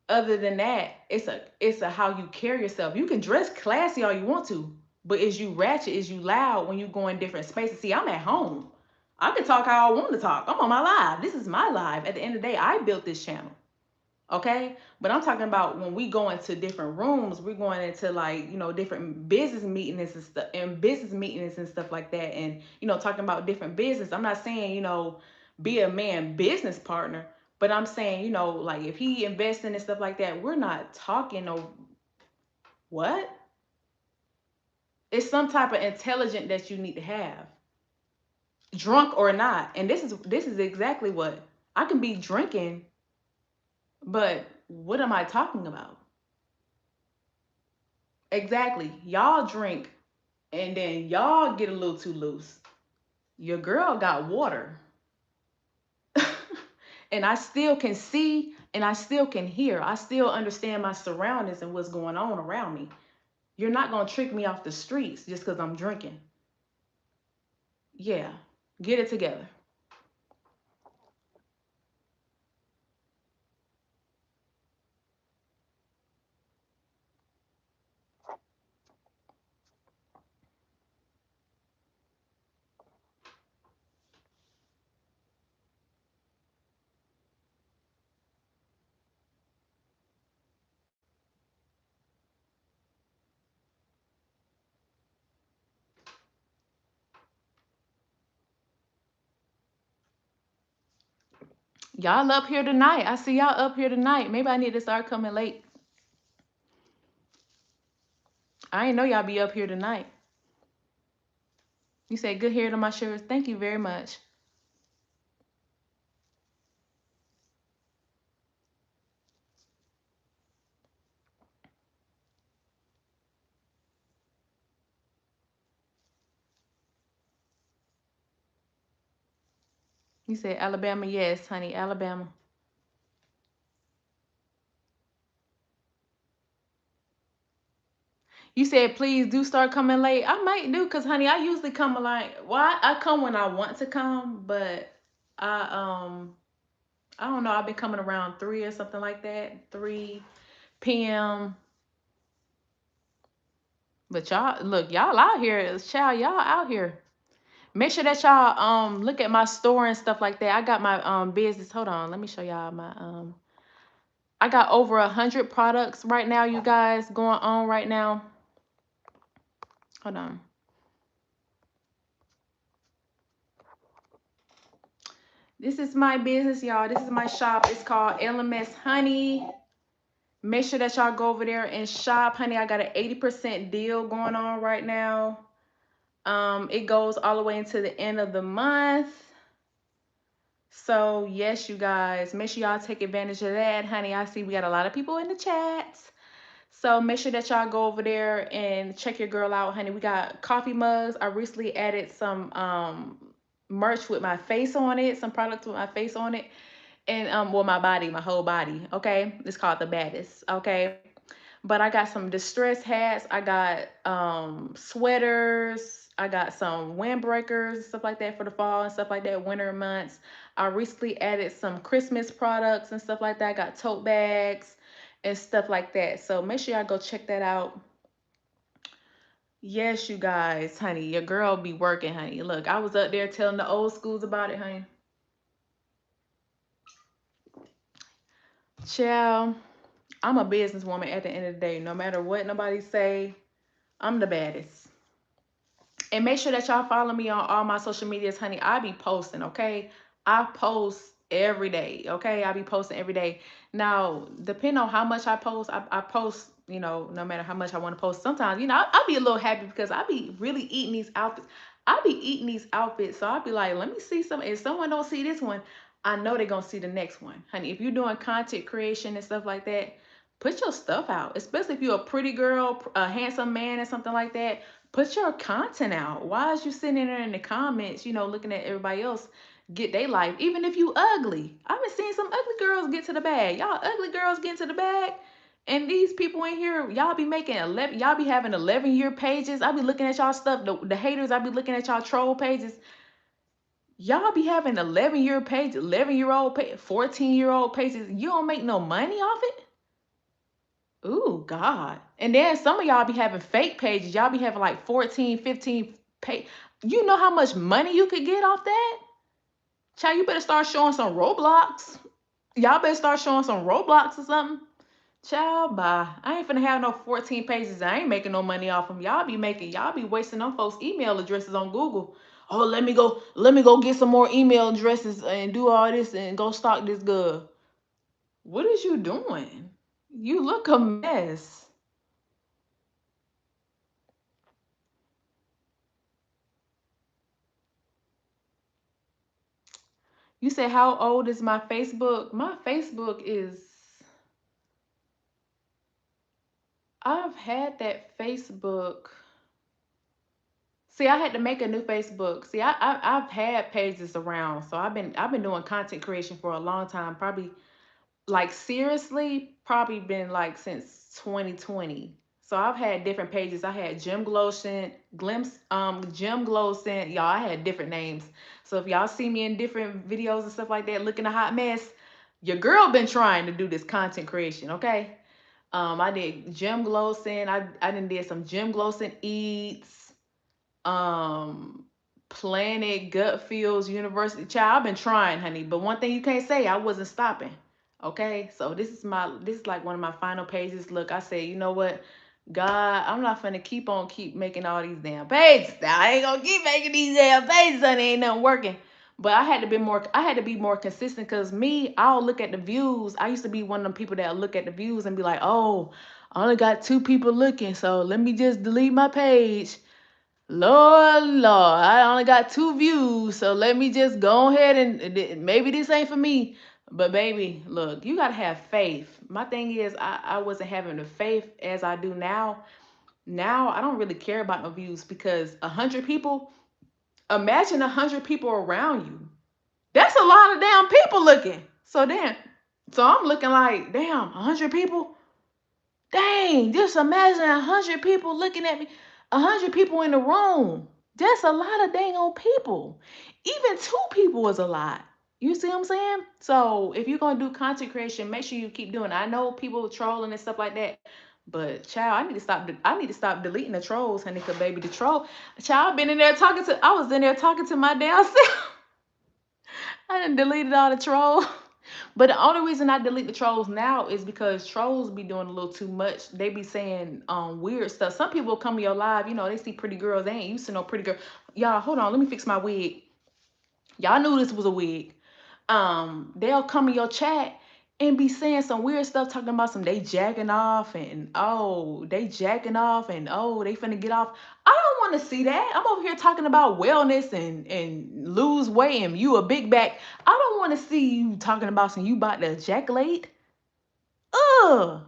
B: Other than that, it's a how you carry yourself. You can dress classy all you want to, but is you ratchet, is you loud when you go in different spaces? See, I'm at home. I can talk how I want to talk. I'm on my live. This is my live. At the end of the day, I built this channel. Okay? But I'm talking about when we go into different rooms, we're going into, like, different business meetings and stuff like that. And, talking about different business. I'm not saying, be a man business partner, but I'm saying, like, if he investing and stuff like that, we're not talking no what? It's some type of intelligence that you need to have, drunk or not. And this is exactly what I can be drinking, but what am I talking about? Exactly. Y'all drink and then y'all get a little too loose. Your girl got water. And I still can see and I still can hear. I still understand my surroundings and what's going on around me. You're not going to trick me off the streets just because I'm drinking. Yeah. Get it together. Y'all up here tonight. I see y'all up here tonight. Maybe I need to start coming late. I ain't know y'all be up here tonight. You said good hair to my sugars. Thank you very much. You said Alabama. Yes, honey, Alabama. You said please do start coming late. I might do, cause honey, I usually come like, well, I come when I want to come, but I I don't know. I've been coming around 3 or something like that, 3 p.m. But y'all, look, y'all out here, child, y'all out here. Make sure that y'all look at my store and stuff like that. I got my business. Hold on, let me show y'all my I got over 100 products right now, you guys, going on right now. Hold on. This is my business, y'all. This is my shop. It's called LMS Honey. Make sure that y'all go over there and shop, honey. I got an 80% deal going on right now. It goes all the way into the end of the month. So yes, you guys, make sure y'all take advantage of that, honey. I see we got a lot of people in the chats. So make sure that y'all go over there and check your girl out, honey. We got coffee mugs. I recently added some merch with my face on it, some products with my face on it, and well, my body, my whole body. Okay, it's called the baddest. Okay, but I got some distress hats. I got sweaters. I got some windbreakers, stuff like that for the fall and stuff like that, winter months. I recently added some Christmas products and stuff like that. I got tote bags and stuff like that. So make sure y'all go check that out. Yes, you guys, honey, your girl be working, honey. Look, I was up there telling the old schools about it, honey. Child, I'm a businesswoman at the end of the day. No matter what nobody say, I'm the baddest. And make sure that y'all follow me on all my social medias, honey. I be posting, okay? I post every day, okay? I be posting every day. Now, depending on how much I post, I post, no matter how much I want to post. Sometimes, I be a little happy because I be really eating these outfits. I be eating these outfits, so I be like, let me see some. If someone don't see this one, I know they're going to see the next one. Honey, if you're doing content creation and stuff like that, put your stuff out. Especially if you're a pretty girl, a handsome man, and something like that. Put your content out. Why is you sitting in there in the comments, looking at everybody else get their life? Even if you ugly. I've been seeing some ugly girls get to the bag. Y'all ugly girls get to the bag. And these people in here, y'all be making 11, y'all be having 11-year pages. I be looking at y'all stuff. The haters, I be looking at y'all troll pages. Y'all be having 11-year page, 11-year-old page, 14-year-old pages. You don't make no money off it? Ooh, God. And then some of y'all be having fake pages. Y'all be having like 14, 15 page. You know how much money you could get off that? Child, you better start showing some Roblox. Y'all better start showing some Roblox or something. Child, bye. I ain't finna have no 14 pages. I ain't making no money off them. Y'all be wasting them folks' email addresses on Google. Oh, let me go get some more email addresses and do all this and go stock this girl. What is you doing? You look a mess. You say, how old is my Facebook? My Facebook is, I've had that Facebook. See, I had to make a new Facebook. See, I've had pages around, so I've been doing content creation for a long time. Probably like seriously, probably been like since 2020. So I've had different pages. I had Gym Glow Scent, Gym Glow Scent. Y'all, I had different names. So if y'all see me in different videos and stuff like that, looking a hot mess, your girl been trying to do this content creation, okay? I did Gym Glow Scent. I did some Gym Glow Scent Eats, um, Planet Gut Fields University. Child, I've been trying, honey. But one thing you can't say, I wasn't stopping. Okay, so this is like one of my final pages. Look, I said, you know what, God, I'm not finna keep making all these damn pages. I ain't gonna keep making these damn pages, honey. Ain't nothing working. But I had to be more consistent, because me, I'll look at the views. I used to be one of them people that look at the views and be like, oh, I only got 2 people looking, so let me just delete my page. Lord, I only got 2 views, so let me just go ahead and maybe this ain't for me. But baby, look, you gotta have faith. My thing is, I wasn't having the faith as I do now. Now I don't really care about no views because 100 people. Imagine 100 people around you. That's a lot of damn people looking. So I'm looking like, damn, 100 people. Dang, just imagine 100 people looking at me. 100 people in the room. That's a lot of dang old people. Even 2 people is a lot. You see what I'm saying? So if you're gonna do content creation, make sure you keep doing it. I know people trolling and stuff like that, but child, I need to stop. I need to stop deleting the trolls, honey. Cause baby, the troll, child, been in there talking to. I was in there talking to my damn self. I done deleted all the trolls. But the only reason I delete the trolls now is because trolls be doing a little too much. They be saying weird stuff. Some people come to your live, they see pretty girls. They ain't used to no pretty girl. Y'all, hold on, let me fix my wig. Y'all knew this was a wig. They'll come in your chat and be saying some weird stuff, talking about some they jacking off and oh they jacking off and oh they finna get off. I don't want to see that. I'm over here talking about wellness and lose weight and you a big back. I don't want to see you talking about some you about to ejaculate. Ugh.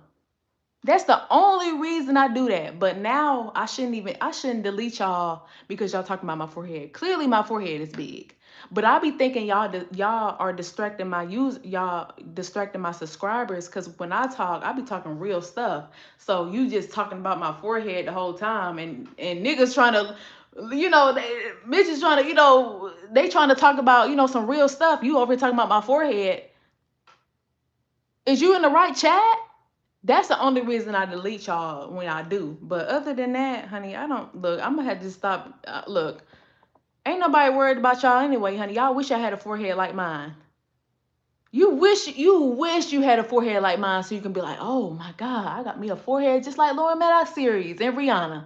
B: That's the only reason I do that. But now I shouldn't delete y'all because y'all talking about my forehead. Clearly my forehead is big. But I be thinking y'all are distracting y'all distracting my subscribers because when I talk, I be talking real stuff. So you just talking about my forehead the whole time and niggas trying to bitches trying to, they trying to talk about, some real stuff. You over here talking about my forehead. Is you in the right chat? That's the only reason I delete y'all when I do. But other than that, honey, I don't look. I'm gonna have to stop. Look, ain't nobody worried about y'all anyway, honey. Y'all wish I had a forehead like mine. You wish you had a forehead like mine, so you can be like, oh my God, I got me a forehead just like LaurenMaddoxSeries and Rihanna.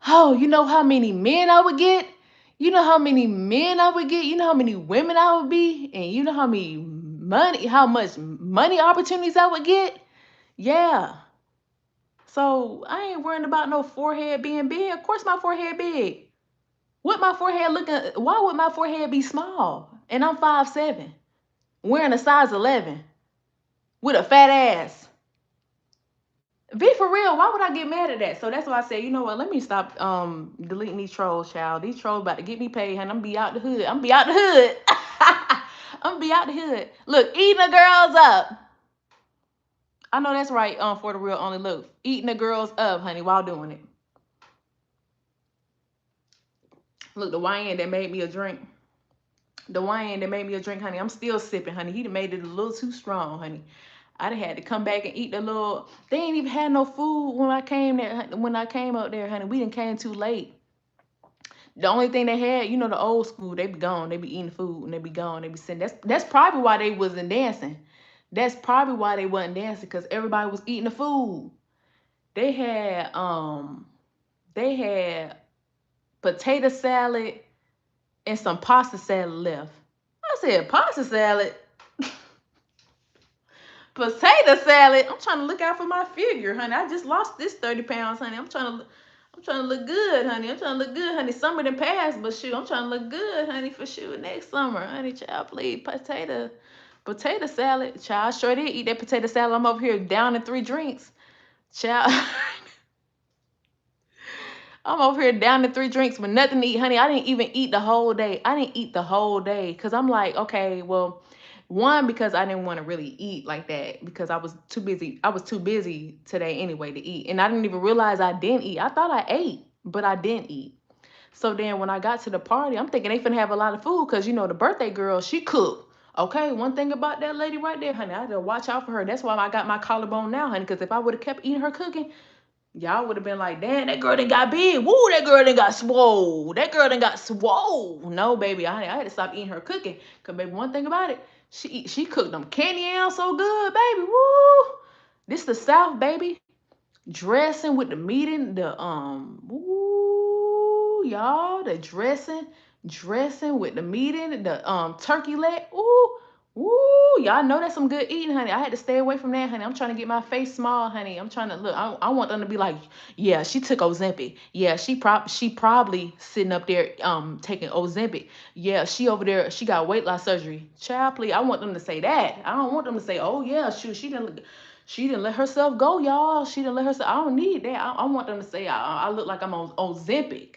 B: Oh, you know how many men I would get? You know how many men I would get? You know how many women I would be? And you know how much money opportunities I would get? Yeah. So I ain't worrying about no forehead being big. Of course my forehead big. Why would my forehead be small? And I'm 5'7", wearing a size 11 with a fat ass. Be for real, why would I get mad at that? So that's why I said, you know what, let me stop deleting these trolls, child. These trolls about to get me paid, honey. I'm gonna be out the hood. I'm gonna be out the hood. I'm gonna be out the hood. Look, eating the girls up. I know that's right, for the real only look. Eating the girls up, honey, while doing it. Look, the YN that made me a drink. The wine that made me a drink, honey. I'm still sipping, honey. He done made it a little too strong, honey. I done had to come back and eat the little. They ain't even had no food when I came there. When I came up there, honey, we done came too late. The only thing they had, the old school, they be gone. They be eating food and they be gone. They be sitting. That's probably why they wasn't dancing. That's probably why they wasn't dancing because everybody was eating the food. They had they had potato salad and some pasta salad left. I said pasta salad. Potato salad. I'm trying to look out for my figure, honey. I just lost this 30 pounds, honey. I'm trying to look good, honey. I'm trying to look good, honey. Summer done passed, but shoot, I'm trying to look good, honey, for sure next summer. Honey, child, please. Potato salad. Child, I sure did eat that potato salad. I'm over here down in 3 drinks. Child. I'm over here down to 3 drinks with nothing to eat, honey. I didn't even eat the whole day. I didn't eat the whole day because I'm like, okay, well, one, because I didn't want to really eat like that because I was too busy. I was too busy today anyway to eat. And I didn't even realize I didn't eat. I thought I ate, but I didn't eat. So then when I got to the party, I'm thinking they finna have a lot of food because, the birthday girl, she cooked. Okay, one thing about that lady right there, honey, I had to watch out for her. That's why I got my collarbone now, honey, because if I would have kept eating her cooking, y'all would have been like, damn, that girl done got big. Woo, that girl done got swole. That girl done got swole. No, baby, I had to stop eating her cooking. Because, baby, one thing about it, she cooked them candy yams so good, baby. Woo. This the South, baby. Dressing with the meat in woo, y'all, the dressing with the meat in it, the turkey leg. Ooh, Woo, y'all know that's some good eating, honey. I had to stay away from that, honey. I'm trying to get my face small, honey. I'm trying to look. I want them to be like, yeah, she took Ozempic. Yeah, she probably sitting up there taking Ozempic. Yeah, she over there. She got weight loss surgery. Child, please. I want them to say that. I don't want them to say, oh yeah, shoot, she didn't let herself go, y'all. She didn't let herself. I don't need that. I want them to say I look like I'm on Ozempic.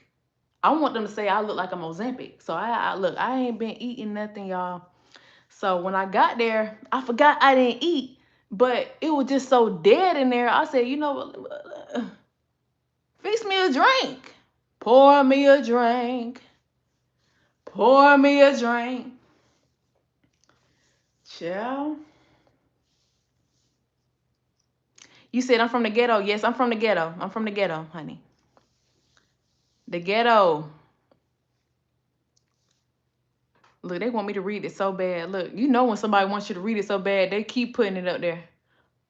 B: I want them to say I look like I'm Ozempic. So I look. I ain't been eating nothing, y'all. So when I got there, I forgot I didn't eat, but it was just so dead in there. I said, you know what? Fix me a drink. Pour me a drink. Pour me a drink. Chill. You said I'm from the ghetto. Yes, I'm from the ghetto. I'm from the ghetto, honey. The ghetto. Look, they want me to read it so bad. Look, you know when somebody wants you to read it so bad, they keep putting it up there.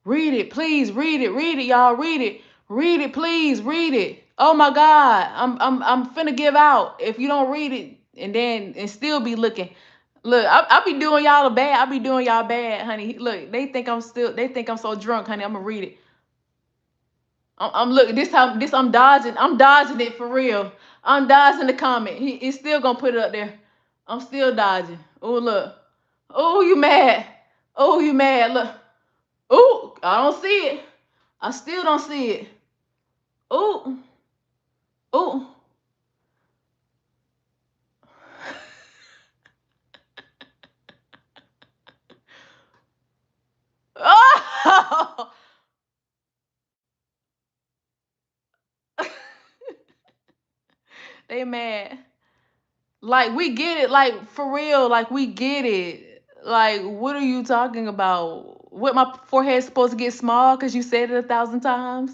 B: Read it, please. Read it, y'all. Read it, please. Read it. Oh my God, I'm finna give out if you don't read it and still be looking. Look, I be doing y'all bad. I be doing y'all bad, honey. Look, they think I'm so drunk, honey. I'm gonna read it. I'm looking this time. This I'm dodging. I'm dodging it for real. I'm dodging the comment. He's still gonna put it up there. I'm still dodging. Oh look. Oh you mad. Oh you mad. Look. Oh I don't see it. I still don't see it. Oh, oh. Oh! They mad. Like we get it. Like for real. Like we get it. Like what are you talking about? What my forehead's supposed to get small because you said it 1,000 times?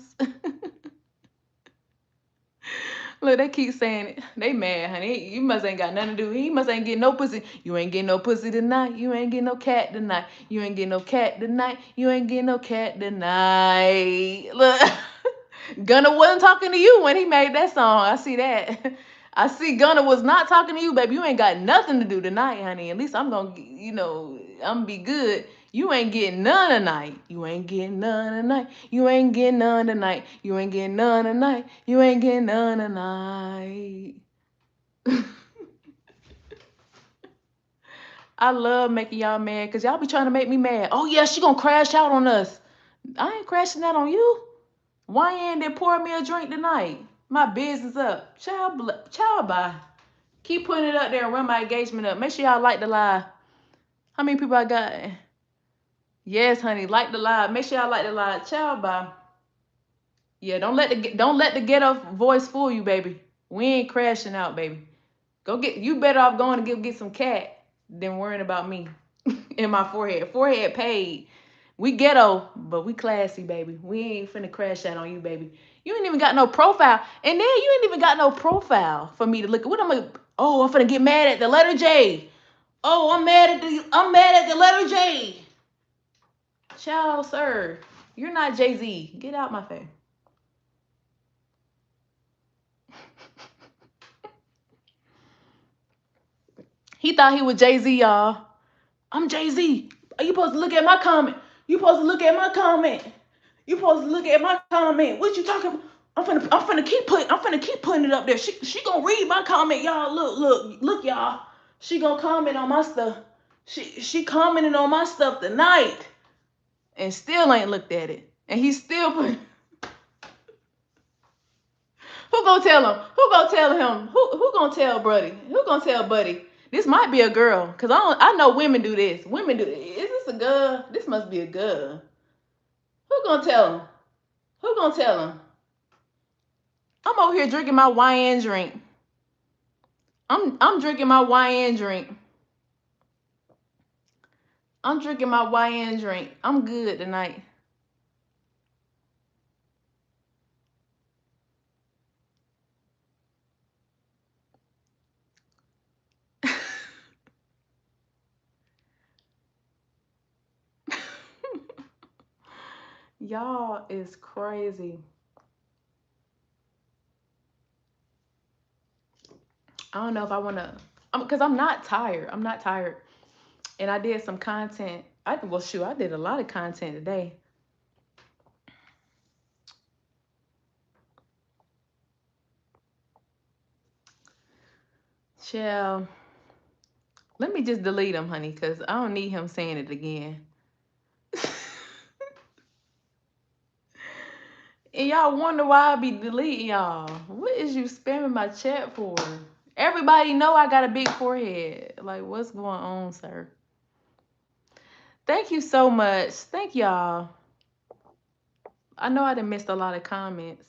B: Look, they keep saying it. They mad, honey. You must ain't got nothing to do. He must ain't getting no pussy. You ain't getting no pussy tonight. You ain't getting no cat tonight. You ain't getting no cat tonight. You ain't getting no cat tonight. Look, Gunna wasn't talking to you when he made that song. I see that. I see Gunna was not talking to you, baby. You ain't got nothing to do tonight, honey. At least I'm gonna, I'm gonna be good. You ain't getting none tonight. You ain't getting none tonight. You ain't getting none tonight. You ain't getting none tonight. You ain't getting none tonight. I love making y'all mad because y'all be trying to make me mad. Oh yeah, she gonna crash out on us. I ain't crashing out on you. Why ain't they pour me a drink tonight? My business up. Child bye. Keep putting it up there and run my engagement up. Make sure y'all like the live. How many people I got? Yes, honey, like the live. Make sure y'all like the live. Child bye. Yeah, don't let the ghetto voice fool you, baby. We ain't crashing out, baby. You better off going to get some cat than worrying about me in my forehead. Forehead paid. We ghetto, but we classy, baby. We ain't finna crash out on you, baby. You ain't even got no profile. And then you ain't even got no profile for me to look at. What am I? Oh, I'm finna get mad at the letter J. Oh, I'm mad at the letter J. Child, sir. You're not Jay-Z. Get out my face. He thought he was Jay-Z, y'all. I'm Jay-Z. Are you supposed to look at my comment? You supposed to look at my comment. You supposed to look at my comment. What you talking about? I'm finna keep putting it up there. She gonna read my comment, y'all. Look, y'all. She gonna comment on my stuff. She commented on my stuff tonight and still ain't looked at it. And he still put. Who gonna tell him? Who gonna tell him? Who gonna tell Buddy? Who gonna tell Buddy? This might be a girl, cause I know women do this. Women do. Is this a girl? This must be a girl. Who gonna tell him? Who gonna tell him? I'm over here drinking my YN drink. I'm drinking my YN drink. I'm drinking my YN drink. I'm good tonight. Y'all is crazy. I don't know if I wanna, cause I'm not tired. I'm not tired. And I did some content. Well, shoot, I did a lot of content today. Shall let me just delete him, honey, because I don't need him saying it again. And y'all wonder why I be deleting y'all. What is you spamming my chat for? Everybody know I got a big forehead. Like, what's going on, sir? Thank you so much. Thank y'all. I know I done missed a lot of comments.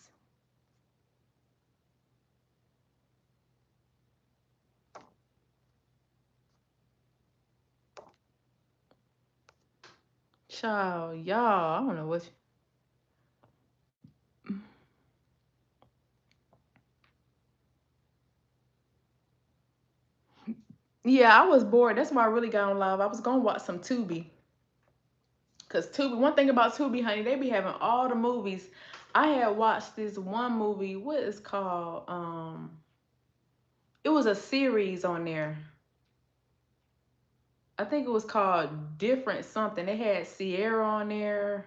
B: Child, y'all, I don't know what. Yeah, I was bored. That's why I really got on live. I was gonna watch some Tubi. Cause Tubi, one thing about Tubi, honey, they be having all the movies. I had watched this one movie. What is called? It was a series on there. I think it was called Different Something. They had Sierra on there.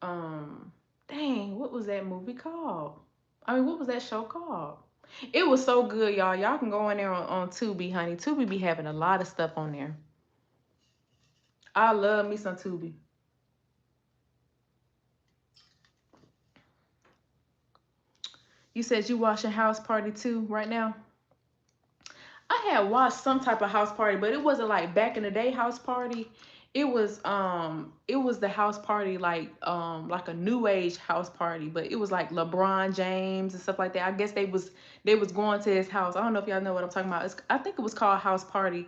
B: Um, Dang, what was that movie called? I mean, what was that show called? It was so good, y'all. Y'all can go in there on Tubi, honey. Tubi be having a lot of stuff on there. I love me some Tubi. You said you watching House Party 2 right now? I had watched some type of house party, but it wasn't like back in the day house party. It was the house party like a new age house party, but it was like LeBron James and stuff like that. I guess they was going to his house. I don't know if y'all know what I'm talking about. I think it was called House Party,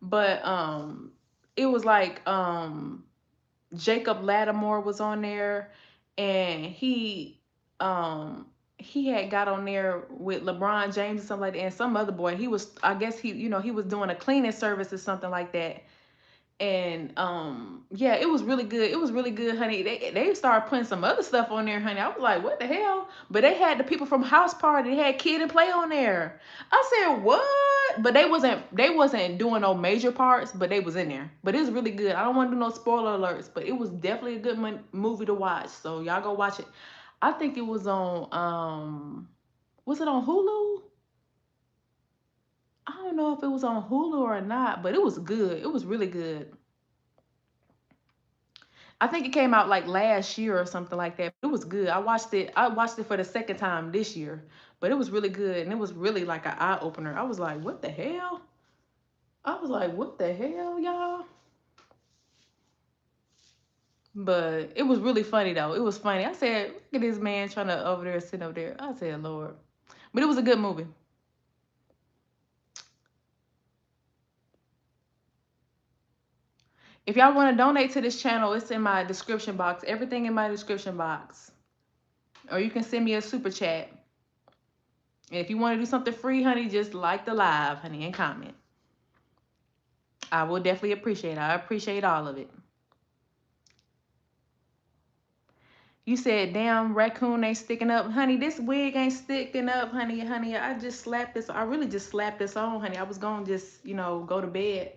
B: but it was like Jacob Lattimore was on there, and he had got on there with LeBron James or something like that, and some other boy. He was, I guess he was doing a cleaning service or something like that. And yeah, it was really good. It was really good, honey. They started putting some other stuff on there, honey. I was like, what the hell? But they had the people from House Party. They had Kid and Play on there. I said, what? But they wasn't doing no major parts, but they was in there. But it was really good. I don't want to do no spoiler alerts, but it was definitely a good movie to watch. So y'all go watch it. I think it was it on Hulu? I don't know if it was on Hulu or not, but it was good. It was really good. I think it came out like last year or something like that. It was good. I watched it. I watched it for the second time this year, but it was really good, and it was really like an eye opener. I was like, "What the hell?" I was like, "What the hell, y'all?" But it was really funny though. It was funny. I said, "Look at this man trying to over there sit over there." I said, "Lord," but it was a good movie. If y'all want to donate to this channel, it's in my description box. Everything in my description box, or you can send me a super chat. And if you want to do something free, honey, just like the live, honey, and comment. I will definitely appreciate it. I appreciate all of it. You said, damn, raccoon ain't sticking up. Honey, this wig ain't sticking up, honey. Honey, I just slapped this. I really just slapped this on, honey. I was going to just, go to bed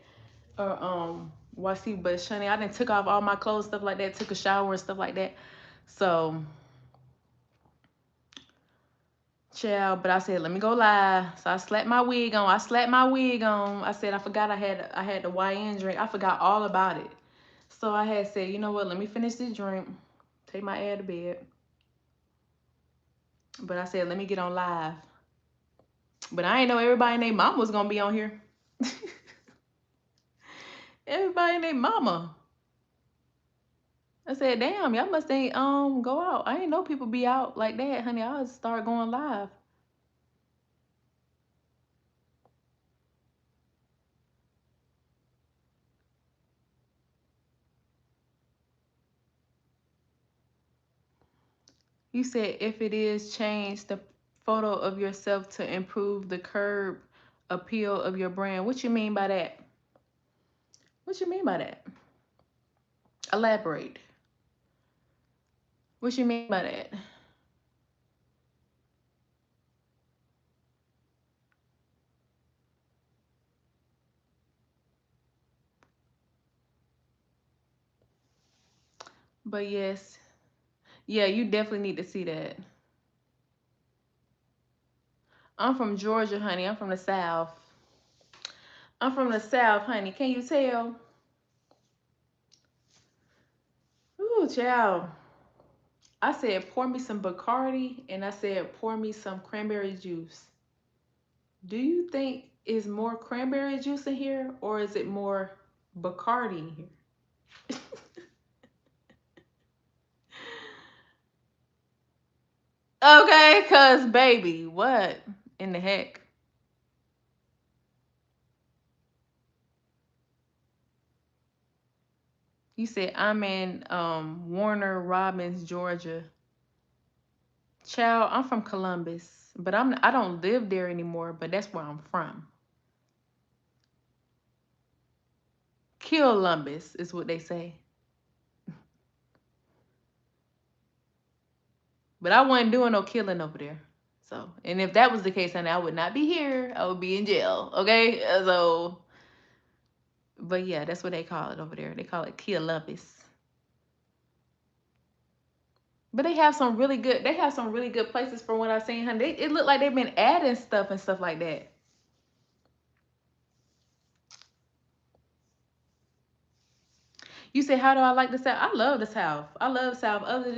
B: or watch TV. But, honey, I done took off all my clothes, stuff like that, took a shower and stuff like that. So, child, but I said, let me go live. So I slapped my wig on. I said I forgot I had the YN drink. I forgot all about it. So I had said, you know what, let me finish this drink. Take my ass to bed. But I said, let me get on live. But I ain't know everybody and their mama was gonna be on here. Everybody and their mama. I said, damn, y'all must ain't go out. I ain't know people be out like that, honey. I'll start going live. You said if it is, change the photo of yourself to improve the curb appeal of your brand. What you mean by that? What you mean by that? Elaborate. What you mean by that? But yes, yeah, you definitely need to see that. I'm from Georgia, honey. I'm from the South. I'm from the South, honey. Can you tell? Ooh, child. I said pour me some Bacardi and I said pour me some cranberry juice. Do you think is more cranberry juice in here or is it more Bacardi in here? Okay, cuz baby, what in the heck? You said I'm in Warner Robins, Georgia. Child, I'm from Columbus, but I don't live there anymore, but that's where I'm from. Columbus is what they say. But I wasn't doing no killing over there. So, and if that was the case, honey, I would not be here. I would be in jail. Okay? So, but yeah, that's what they call it over there. They call it Columbus. But they have some really good places from what I've seen, honey. It looked like they've been adding stuff and stuff like that. You say, how do I like the South? I love the South. I love the South. Other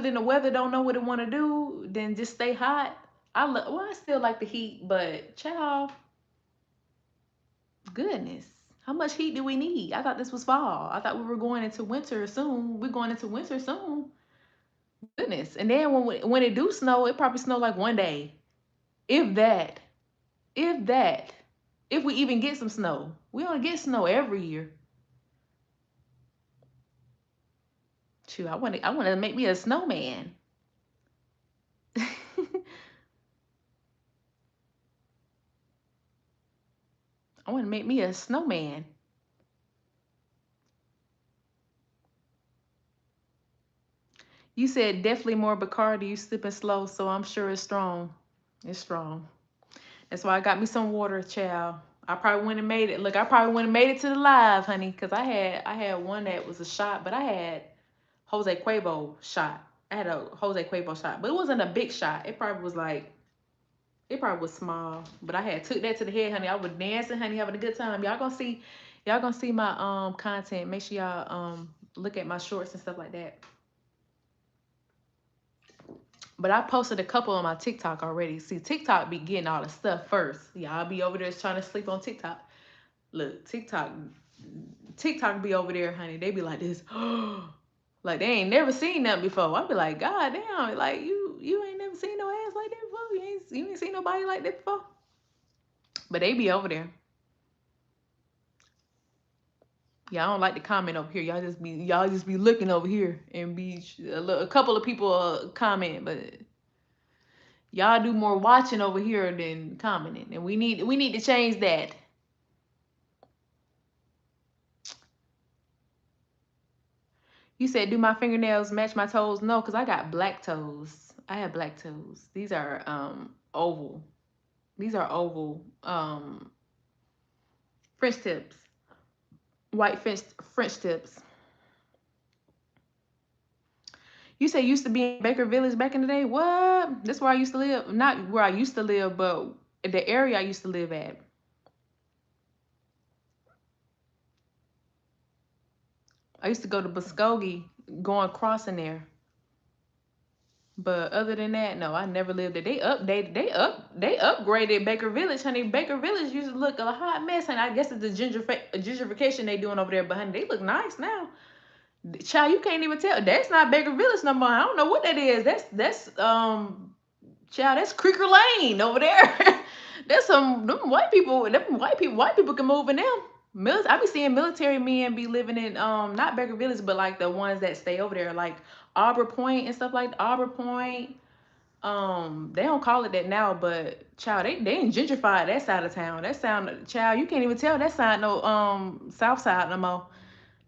B: than the weather don't know what it want to do, then just stay hot. I still like the heat, but child, goodness, how much heat do we need? I thought this was fall. I thought we were going into winter soon. We're going into winter soon. Goodness, and then when it do snow, it probably snow like one day, if that, if that, if we even get some snow. We don't get snow every year. Shoot, I want to make me a snowman. I want to make me a snowman. You said definitely more Bacardi. You sipping slow, so I'm sure it's strong. It's strong. That's why I got me some water, child. I probably wouldn't have made it. Look, I probably wouldn't have made it to the live, honey, because I had one that was a shot, but I had Jose Cuervo shot. I had a Jose Cuervo shot, but it wasn't a big shot. It probably was small, but I had took that to the head, honey. I was dancing, honey, having a good time. Y'all gonna see my content. Make sure y'all look at my shorts and stuff like that. But I posted a couple on my TikTok already. See, TikTok be getting all the stuff first. Y'all be over there trying to sleep on TikTok. Look, TikTok be over there, honey. They be like this, like they ain't never seen nothing before. I be like, God damn, like you ain't never seen no ass like that before. You ain't seen nobody like that before. But they be over there. Yeah, I don't like to comment over here. Y'all just be looking over here and be a couple of people comment, but y'all do more watching over here than commenting, and we need to change that. You said, do my fingernails match my toes? No, because I got black toes. I have black toes. These are oval. These are oval French tips. White French tips. You say you used to be in Baker Village back in the day? What? That's where I used to live. Not where I used to live, but the area I used to live at. I used to go to Muskogee, going crossing there. But other than that, no, I never lived there. They upgraded Baker Village, honey. Baker Village used to look a hot mess, and I guess it's the gentrification they doing over there. But honey, they look nice now. Child, you can't even tell. That's not Baker Village no more. I don't know what that is. That's child, that's Creeker Lane over there. That's them white people. White people can move in them. I be seeing military men be living in not Baker Village, but like the ones that stay over there, like Arbor Point and stuff like Arbor Point. They don't call it that now, but child, they ain't gentrified that side of town. That sound, child, you can't even tell that side no south side no more.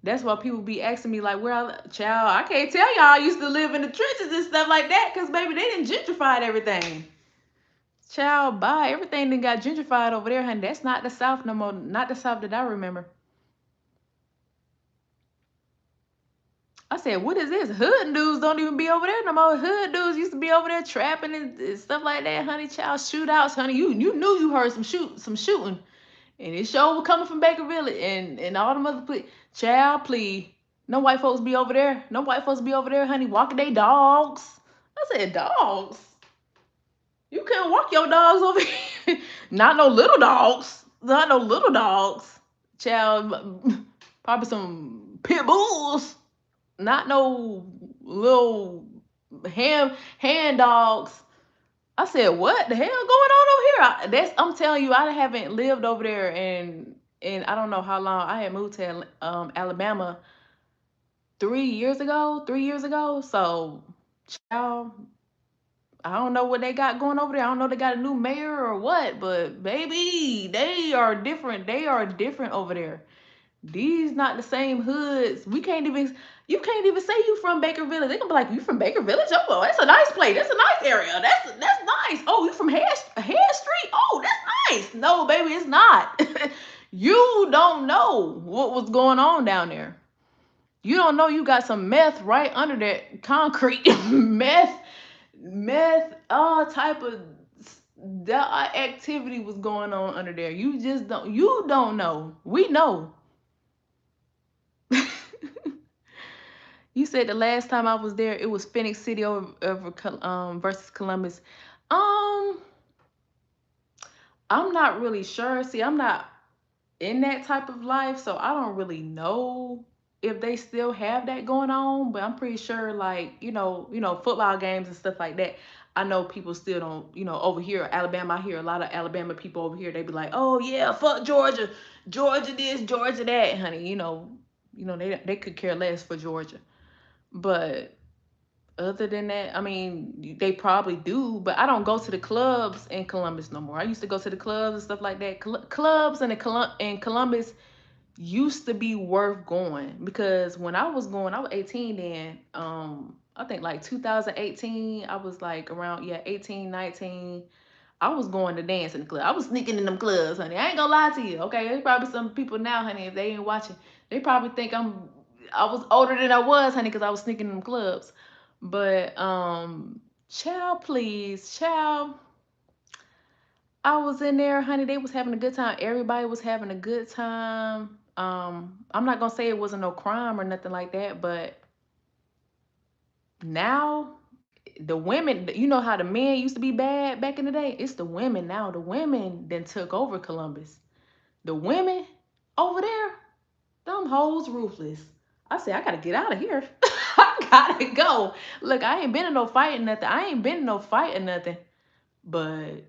B: That's why people be asking me like, child, I can't tell y'all I used to live in the trenches and stuff like that, cause baby, they didn't gentrified everything. Child, bye. Everything that got gentrified over there, honey. That's not the South no more. Not the South that I remember. I said, what is this? Hood dudes don't even be over there no more. Hood dudes used to be over there trapping and stuff like that, honey. Child shootouts, honey. You knew you heard some shooting, and it sure was coming from Baker Village and all the other please. Child, please. No white folks be over there. No white folks be over there, honey, walking their dogs. I said, dogs. You can't walk your dogs over here. Not no little dogs. Not no little dogs. Child, probably some pit bulls. Not no little hand dogs. I said, what the hell going on over here? I'm telling you, I haven't lived over there and I don't know how long. I had moved to Alabama 3 years ago. 3 years ago. So, child, I don't know what they got going over there. I don't know if they got a new mayor or what, but baby, they are different. They are different over there. These not the same hoods. You can't even say you from Baker Village. They gonna be like, you from Baker Village? Oh, that's a nice place. That's a nice area. That's nice. Oh, you from Head Street? Oh, that's nice. No, baby, it's not. You don't know what was going on down there. You don't know you got some meth right under that concrete. Meth, all type of activity was going on under there. You don't know. We know. You said the last time I was there, it was Phoenix City over versus Columbus. Um, I'm not really sure. See, I'm not in that type of life, so I don't really know if they still have that going on. But I'm pretty sure, like football games and stuff like that. I know people still don't, over here, Alabama. I hear a lot of Alabama people over here. They be like, "Oh yeah, fuck Georgia, Georgia this, Georgia that, honey." They could care less for Georgia. But other than that, I mean, they probably do, but I don't go to the clubs in Columbus no more. I used to go to the clubs and stuff like that. Clubs in Columbus used to be worth going because when I was going, I was 18 then. I think like 2018, I was like around 18, 19. I was going to dance in the club. I was sneaking in them clubs, honey. I ain't gonna lie to you. Okay, there's probably some people now, honey, if they ain't watching, they probably think I was older than I was, honey, because I was sneaking in them clubs. But child, please, child. I was in there, honey. They was having a good time. Everybody was having a good time. I'm not gonna say it wasn't no crime or nothing like that, but now the women, you know how the men used to be bad back in the day? It's the women now. The women then took over Columbus. The women over there, them hoes ruthless. I said, I gotta get out of here. I gotta go. Look, I ain't been in no fight or nothing. I ain't been in no fight or nothing. But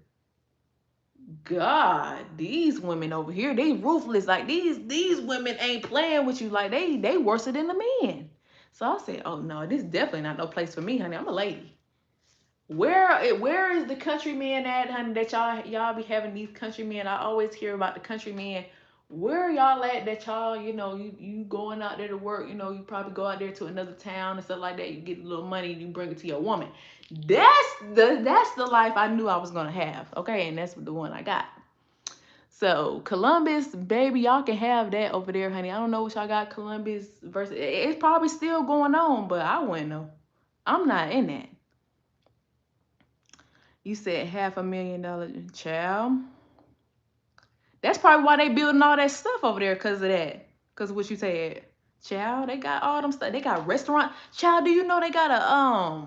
B: God, these women over here, they ruthless. Like these women ain't playing with you. Like they worse than the men. So I said, oh no, this is definitely not no place for me, honey. I'm a lady. Where is the countryman at, honey? That y'all be having these countrymen. I always hear about the countrymen. Where y'all at that y'all, you going out there to work, you probably go out there to another town and stuff like that. You get a little money and you bring it to your woman. That's the life I knew I was gonna have. Okay, and that's the one I got. So Columbus, baby, y'all can have that over there, honey. I don't know what y'all got Columbus versus. It's probably still going on, but I wouldn't know. I'm not in that. You said $500,000, child. That's probably why they building all that stuff over there, cause of that. Cause of what you said, child. They got all them stuff. They got restaurant. Child, do you know they got a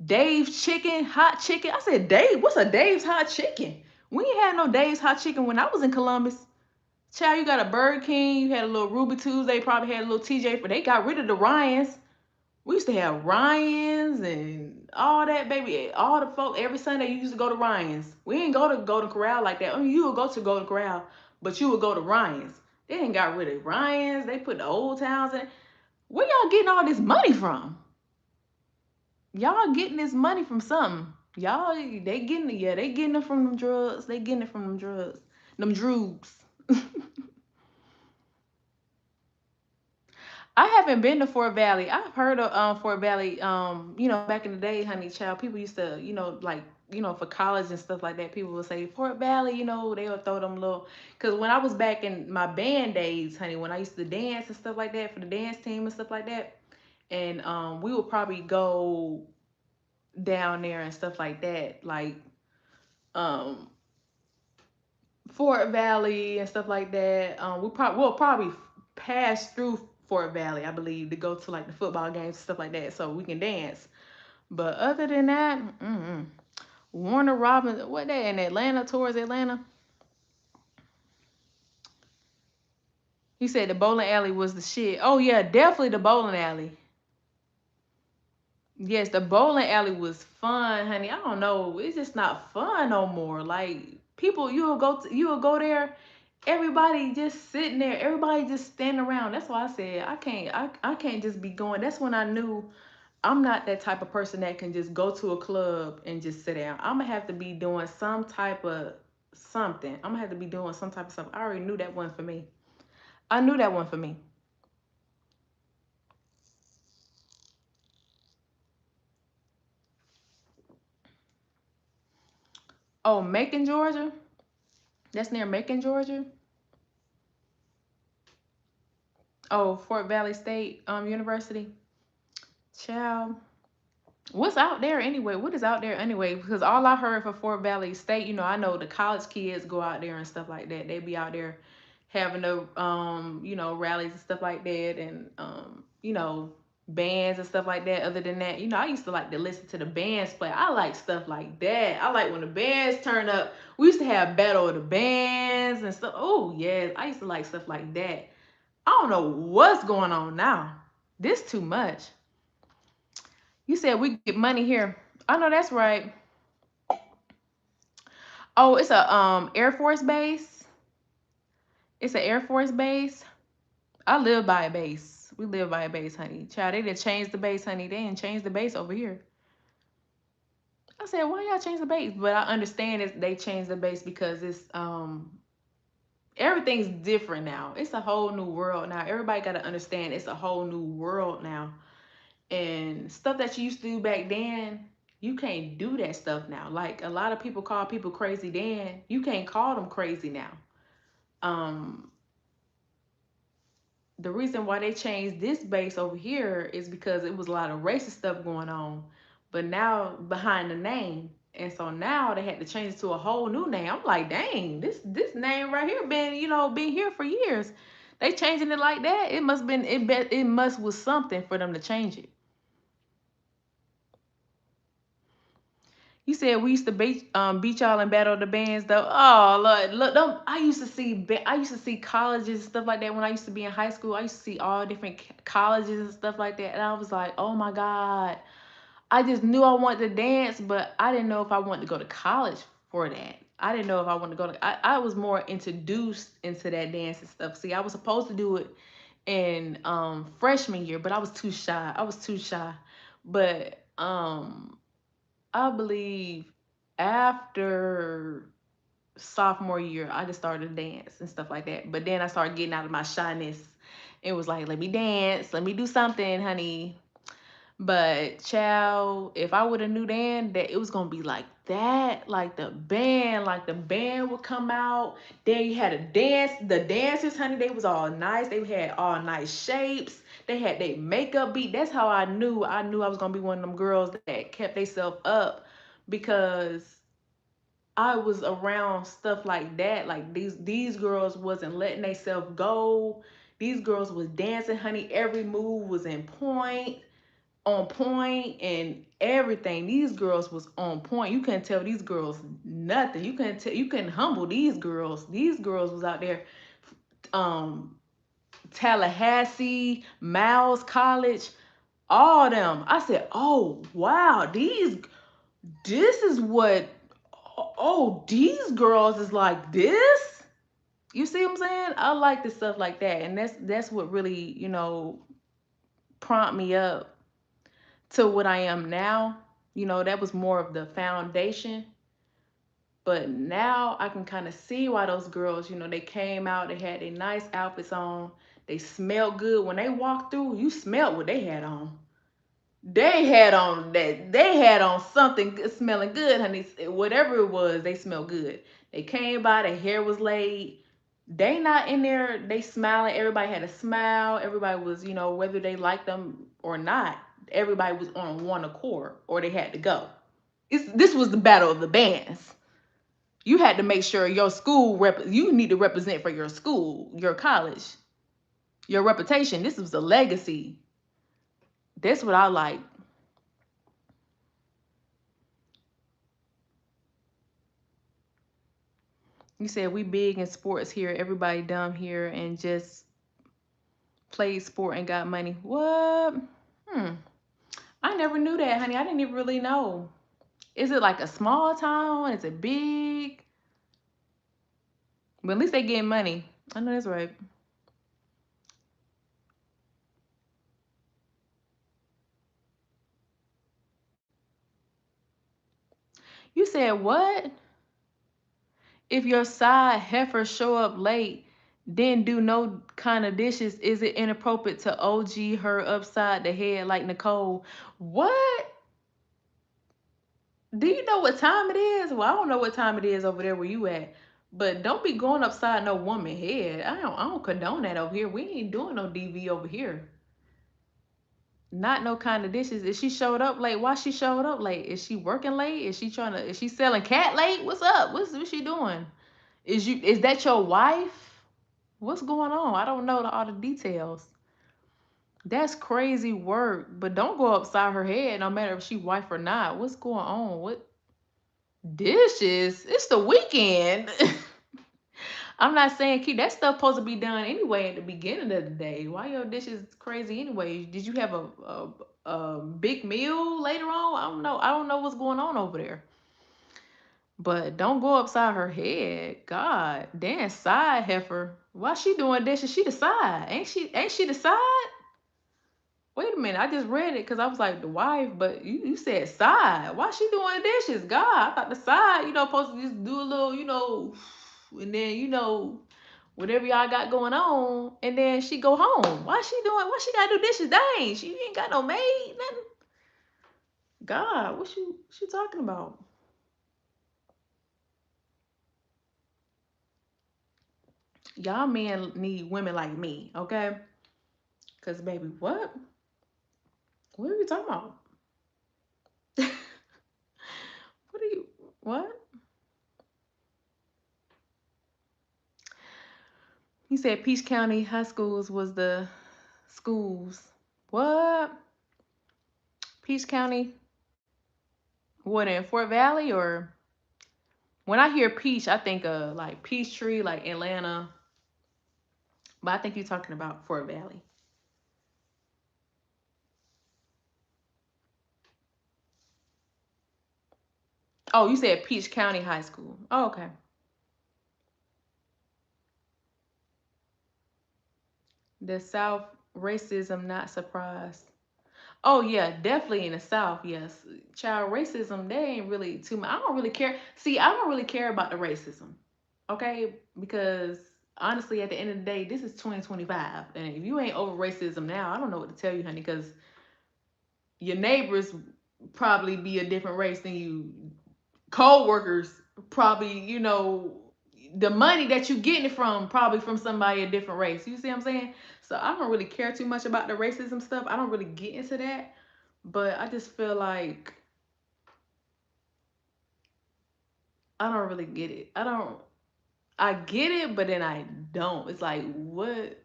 B: Dave's chicken, hot chicken? I said, Dave, what's a Dave's hot chicken? We ain't had no Dave's hot chicken when I was in Columbus. Child, you got a Burger King. You had a little Ruby Tuesday. Probably had a little TJ, but they got rid of the Ryans. We used to have Ryan's and all that, baby. All the folk, every Sunday you used to go to Ryan's. We didn't go to Golden Corral like that. I mean, you would go to Golden Corral, but you would go to Ryan's. They didn't got rid of Ryan's. They put the old towns in. Where y'all getting all this money from? Y'all getting this money from something. Y'all, they getting it from them drugs. They getting it from them drugs. Them drugs. I haven't been to Fort Valley. I've heard of Fort Valley. Back in the day, honey child, people used to, like, for college and stuff like that, people would say Fort Valley, they would throw them little. Because when I was back in my band days, honey, when I used to dance and stuff like that for the dance team and stuff like that, and we would probably go down there and stuff like that, like um Fort Valley and stuff like that. We'll probably pass through Fort Valley, I believe, to go to like the football games and stuff like that, so we can dance. But other than that, Warner Robins, what they in Atlanta, towards Atlanta? He said the bowling alley was the shit. Oh yeah, definitely the bowling alley. Yes, the bowling alley was fun, honey. I don't know, it's just not fun no more. Like people, you will go there, everybody just sitting there, everybody just standing around. That's why I said I can't just be going. That's when I knew I'm not that type of person that can just go to a club and just sit down. I'm gonna have to be doing some type of something. I'm gonna have to be doing some type of something. I already knew that one for me. I knew that one for me. Oh, Macon, Georgia. That's near Macon, Georgia. Oh, Fort Valley State University. Child. What's out there anyway? What is out there anyway? Because all I heard for Fort Valley State, I know the college kids go out there and stuff like that. They be out there having the rallies and stuff like that, and bands and stuff like that. Other than that, I used to like to listen to the bands play. I like stuff like that. I like when the bands turn up. We used to have battle of the bands and stuff. Oh yes, I used to like stuff like that. I don't know what's going on now. This too much. You said we get money here. I know that's right. Oh, it's a Air Force base. It's an Air Force base. I live by a base. We live by a base, honey. Child, they didn't change the base, honey. They didn't change the base over here. I said, why y'all change the base? But I understand they changed the base because it's everything's different now. It's a whole new world now. Everybody gotta understand it's a whole new world now. And stuff that you used to do back then, you can't do that stuff now. Like a lot of people call people crazy then. You can't call them crazy now. Um, the reason why they changed this base over here is because it was a lot of racist stuff going on. But now behind the name. And so now they had to change it to a whole new name. I'm like, dang, this name right here been here for years. They changing it like that. It must been it must was something for them to change it. You said we used to beat y'all and battle the bands though. Oh look, them, I used to see colleges and stuff like that when I used to be in high school. I used to see all different colleges and stuff like that, and I was like, oh my god. I just knew I wanted to dance, but I didn't know if I wanted to go to college for that. I didn't know if I wanted to go to. I was more introduced into that dance and stuff. See, I was supposed to do it in freshman year, but I was too shy. I was too shy, but I believe after sophomore year, I just started to dance and stuff like that. But then I started getting out of my shyness. It was like, let me dance, let me do something, honey. But child, if I would have knew then that it was gonna be like the band would come out. Then you had a dance, the dancers, honey, they was all nice. They had all nice shapes. They had their makeup beat. That's how I knew. I knew I was gonna be one of them girls that kept themselves up because I was around stuff like that. Like these girls wasn't letting themselves go. These girls was dancing, honey. Every move was on point and everything. These girls was on point. You couldn't tell these girls nothing. You couldn't humble these girls. These girls was out there um Tallahassee, Miles College, all them. I said, "Oh, wow. This is what these girls is like this." You see what I'm saying? I like the stuff like that. And that's what really, prompt me up to what I am now. That was more of the foundation. But now I can kind of see why those girls, they came out, they had their nice outfits on, they smelled good. When they walked through, you smelled what they had on. They had on something good, smelling good, honey. Whatever it was, they smelled good. They came by, their hair was laid. They not in there, they smiling. Everybody had a smile. Everybody was, whether they liked them or not, everybody was on one accord or they had to go. This was the battle of the bands. You had to make sure your school you need to represent for your school, your college, your reputation. This was a legacy. That's what I like. You said we big in sports here. Everybody dumb here and just played sport and got money. What? Hmm. I never knew that, honey. I didn't even really know. Is it like a small town? Is it big? But at least they getting money. I know that's right. You said what? If your side heifer show up late, then do no kind of dishes, is it inappropriate to OG her upside the head like Nicole? What? Do you know what time it is? Well, I don't know what time it is over there where you at. But don't be going upside no woman head. I don't condone that over here. We ain't doing no DV over here. Not no kind of dishes. If she showed up late, why she showed up late? Is she working late? Is she selling cat late? What's up? What's she doing? Is that your wife? What's going on? I don't know all the details. That's crazy work. But don't go upside her head, no matter if she wife or not. What's going on? What dishes? It's the weekend. I'm not saying keep that stuff supposed to be done anyway at the beginning of the day. Why your dishes crazy anyway? Did you have a big meal later on? I don't know. I don't know what's going on over there. But don't go upside her head. God, damn side heifer. Why she doing dishes? She the side. Ain't she the side? Wait a minute. I just read it because I was like the wife, but you said side. Why she doing dishes? God, I thought the side, supposed to just do a little, and then whatever y'all got going on, and then she go home. Why she gotta do dishes? Dang, she ain't got no maid, nothing. God, what you talking about? Y'all men need women like me, okay? Cause baby, what are you talking about? What are you what? He said Peach County High Schools was the schools. What? Peach County? What, in Fort Valley? Or when I hear Peach, I think of like Peachtree, like Atlanta. But I think you're talking about Fort Valley. Oh, you said Peach County High School. Oh, okay. The South racism, not surprised. Oh yeah, definitely in the South, yes. Child racism, they ain't really too much. I don't really care. See, I don't really care about the racism. Okay? Because honestly, at the end of the day, this is 2025. And if you ain't over racism now, I don't know what to tell you, honey, because your neighbors probably be a different race than you. Co-workers probably, the money that you getting it from probably from somebody a different race. You see what I'm saying? So I don't really care too much about the racism stuff. I don't really get into that. But I just feel like I don't really get it. I get it, but then I don't. It's like, what?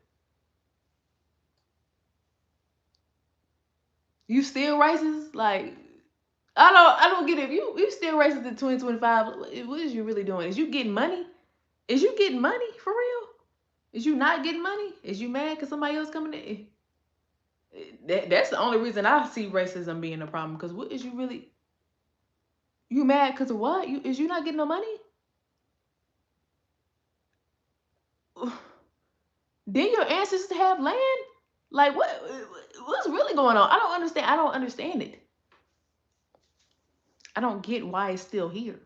B: You still racist? Like, I don't get it. If you still racist in 2025, what is you really doing? Is you getting money? Is you getting money for real? Is you not getting money? Is you mad because somebody else coming in? That's the only reason I see racism being a problem. Because what is you really? You mad because of what? You not getting no money? Did your ancestors have land? Like what's really going on? I don't understand. I don't understand it. I don't get why it's still here.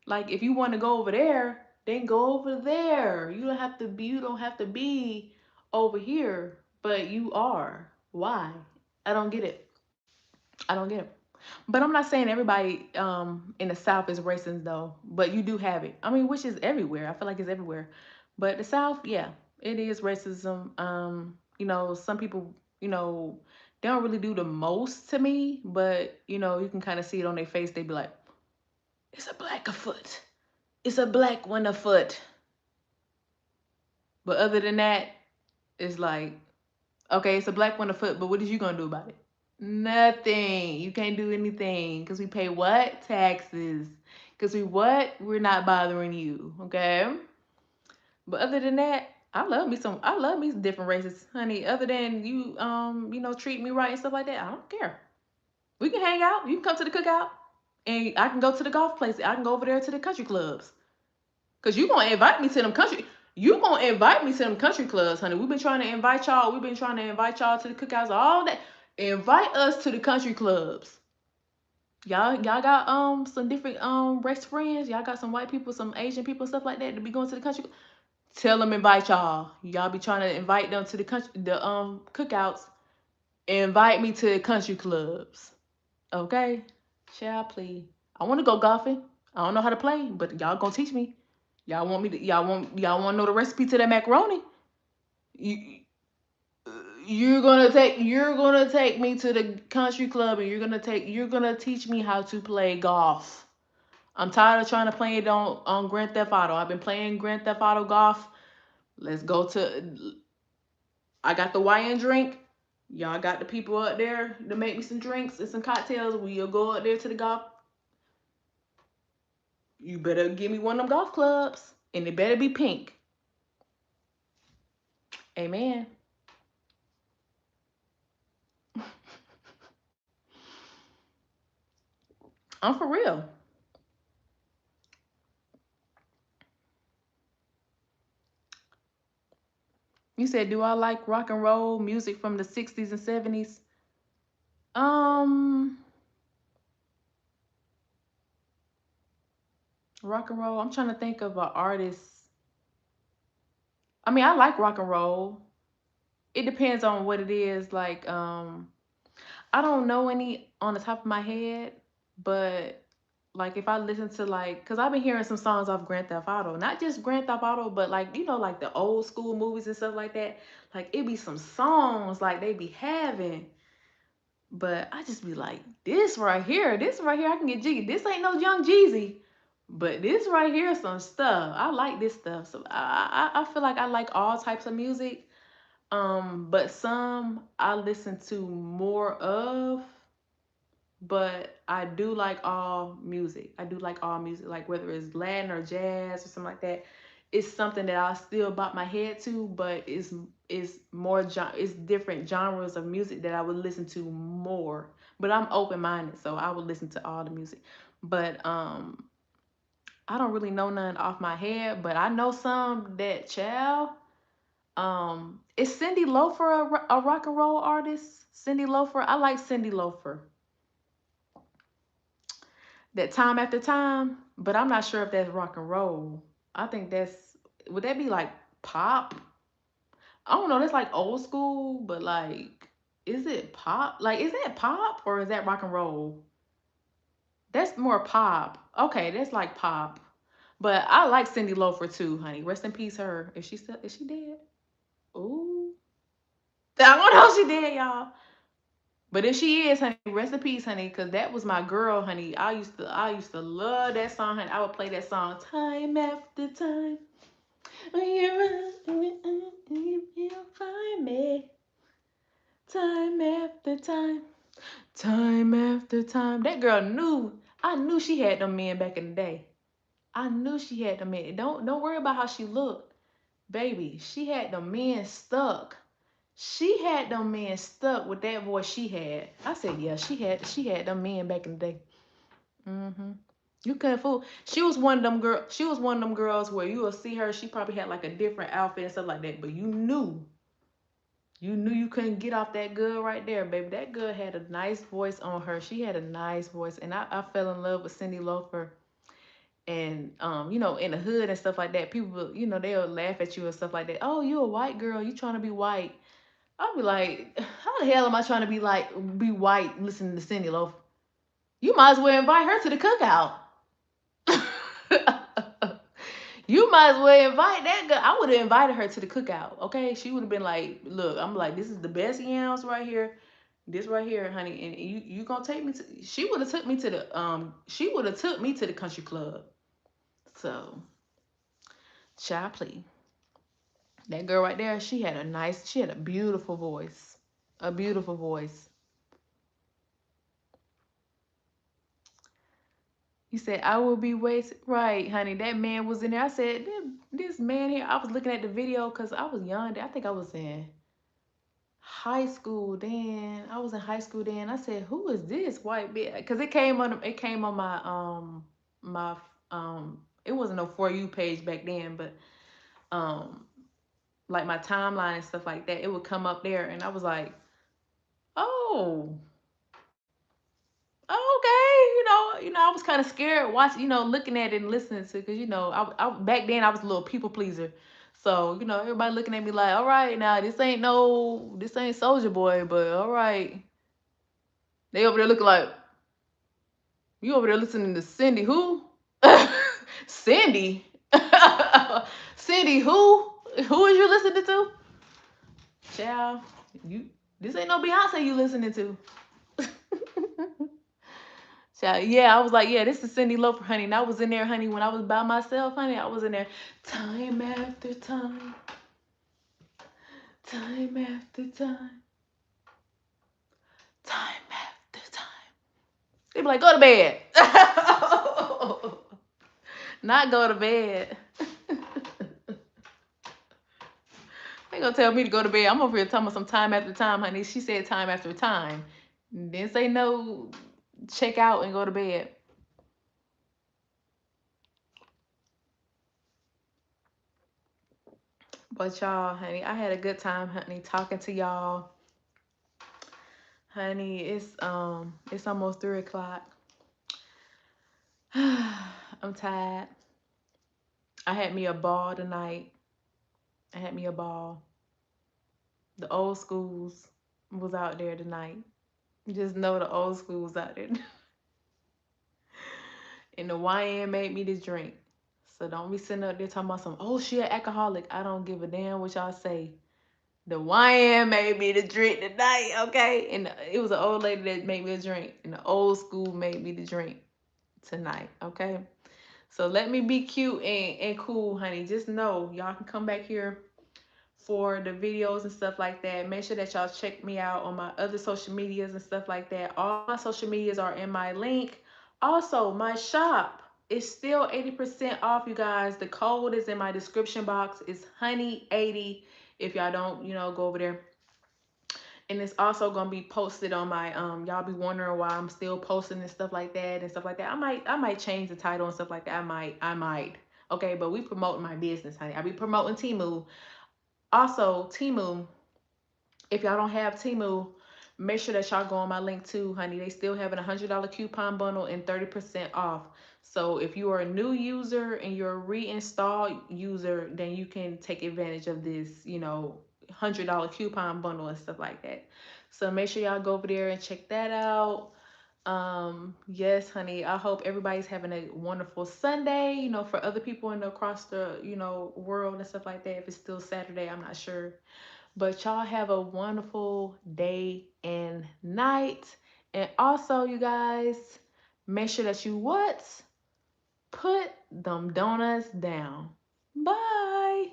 B: Like if you want to go over there, then go over there. You don't have to be over here, but you are. Why? I don't get it. I don't get it. But I'm not saying everybody in the South is racist though, but you do have it. I mean, which is everywhere. I feel like it's everywhere. But the South, yeah, it is racism. Some people, they don't really do the most to me, but you can kind of see it on their face. They be like, it's a black afoot. It's a black one afoot. But other than that, it's like, okay, it's a black one afoot, but what is you gonna do about it? Nothing. You can't do anything because we pay what? Taxes. Because we what? We're not bothering you. Okay. But other than that, I love me some different races, honey. Other than you, treat me right and stuff like that, I don't care. We can hang out. You can come to the cookout, and I can go to the golf place. I can go over there to the country clubs. Cause you gonna invite me to them country. You gonna invite me to them country clubs, honey. We've been trying to invite y'all. We've been trying to invite y'all to the cookouts all day. Invite us to the country clubs. Y'all got some different race friends. Y'all got some white people, some Asian people, stuff like that to be going to the country. Tell them invite y'all. Y'all be trying to invite them to the cookouts. Invite me to the country clubs. Okay? Shall please. I want to go golfing. I don't know how to play, but y'all gonna teach me. Y'all want to know the recipe to that macaroni? You you're gonna take me to the country club and you're gonna teach me how to play golf. I'm tired of trying to play it on Grand Theft Auto. I've been playing Grand Theft Auto golf. Let's go to. I got the wine drink. Y'all got the people up there to make me some drinks and some cocktails. We'll go up there to the golf. You better give me one of them golf clubs, and it better be pink. Amen. I'm for real. You said, do I like rock and roll music from the 60s and 70s? Um, Rock and roll. I'm trying to think of an artist. I mean, I like rock and roll. It depends on what it is. Like, I don't know any on the top of my head, but like if I listen to like, cause I've been hearing some songs off Grand Theft Auto, not just Grand Theft Auto, but like like the old school movies and stuff like that. Like it be some songs like they be having, but I just be like, this right here, I can get jiggy. This ain't no Young Jeezy, but this right here is some stuff. I like this stuff, so I feel like I like all types of music. But some I listen to more of, but I do like all music. I do like all music, like whether it's Latin or jazz or something like that. It's something that I still bop my head to, but it's different genres of music that I would listen to more. But I'm open minded, so I would listen to all the music. But I don't really know none off my head, but I know some that child. Is Cindy Lauper a rock and roll artist? Cindy Lauper, I like Cindy Lauper. That time after time, but I'm not sure if that's rock and roll. I think would that be like pop? I don't know, that's like old school, but like is it pop? Like is that pop or is that rock and roll? That's more pop. Okay, that's like pop. But I like Cindy Lauper too, honey. Rest in peace her. Is she dead? Ooh. I don't know if she dead, y'all. But if she is, honey, rest in peace, honey, because that was my girl, honey. I used to love that song, honey. I would play that song time after time. When you'll find me, time after time, time after time. That girl knew. I knew she had them men back in the day. I knew she had them men. Don't worry about how she looked, baby. She had them men stuck. She had them men stuck with that voice she had. I said, yeah, she had them men back in the day. Hmm. You couldn't fool. She was one of them girl. She was one of them girls where you will see her. She probably had like a different outfit and stuff like that, but you knew you couldn't get off that girl right there, baby. That girl had a nice voice on her. She had a nice voice, and I fell in love with Cindy Lauper. And in the hood and stuff like that, people, they'll laugh at you and stuff like that. Oh, you a white girl? You trying to be white? I'll be like, how the hell am I trying to be white listening to Cindy Loaf? You might as well invite her to the cookout. You might as well invite that girl. I would have invited her to the cookout. Okay, she would have been like, "Look, I'm like, this is the best yams right here. This right here, honey, and you gonna take me to." She would have took me to the She would have took me to the country club. So, child, please. That girl right there, she had a beautiful voice, a beautiful voice. You said I will be waiting, right, honey? That man was in there. I said, this man here. I was looking at the video because I was young. I think I was in high school then. I was in high school then. I said, "Who is this white bitch?" Because it came on my it wasn't no for you page back then, but um like my timeline and stuff like that. It would come up there, and I was like, "Oh, okay." I was kind of scared watching, looking at it and listening to, because I back then I was a little people pleaser. So, everybody looking at me like, all right, now this ain't Soldier Boy, but all right. They over there looking like, you over there listening to Cindy who? Cindy? Cindy who? Who is you listening to? Child, you this ain't no Beyonce you listening to. Child, yeah, I was like, yeah, this is Cindy Lauper, honey. And I was in there, honey, when I was by myself, honey. I was in there time after time, time after time, time after time. They be like, go to bed. Not go to bed. They gonna tell me to go to bed. I'm over here talking about some time after time, honey. She said time after time. Didn't say no, check out and go to bed. But y'all, honey, I had a good time, honey, talking to y'all. Honey, it's almost 3 o'clock. I'm tired. I had me a ball tonight. I had me a ball. The old schools was out there tonight. Just know the old school was out there. And the YN made me this drink. So don't be sitting up there talking about some, oh, she an alcoholic. I don't give a damn what y'all say. The YN made me the drink tonight, okay? And it was an old lady that made me a drink. And the old school made me the drink tonight, okay? So let me be cute and cool, honey. Just know y'all can come back here for the videos and stuff like that. Make sure that y'all check me out on my other social medias and stuff like that. All my social medias are in my link. Also, my shop is still 80% off, you guys. The code is in my description box. It's honey80 if y'all don't, go over there. And it's also gonna be posted on my y'all be wondering why I'm still posting and stuff like that and stuff like that. I might change the title and stuff like that. I might. Okay, but we promoting my business, honey. I be promoting Temu. Also, Temu, if y'all don't have Temu, make sure that y'all go on my link too, honey. They still having $100 coupon bundle and 30% off. So if you are a new user and you're a reinstall user, then you can take advantage of this, $100 coupon bundle and stuff like that. So make sure y'all go over there and check that out. Yes, honey, I hope everybody's having a wonderful Sunday, for other people across the, world and stuff like that. If it's still Saturday, I'm not sure. But y'all have a wonderful day and night. And also, you guys, make sure that you what? Put them donuts down. Bye.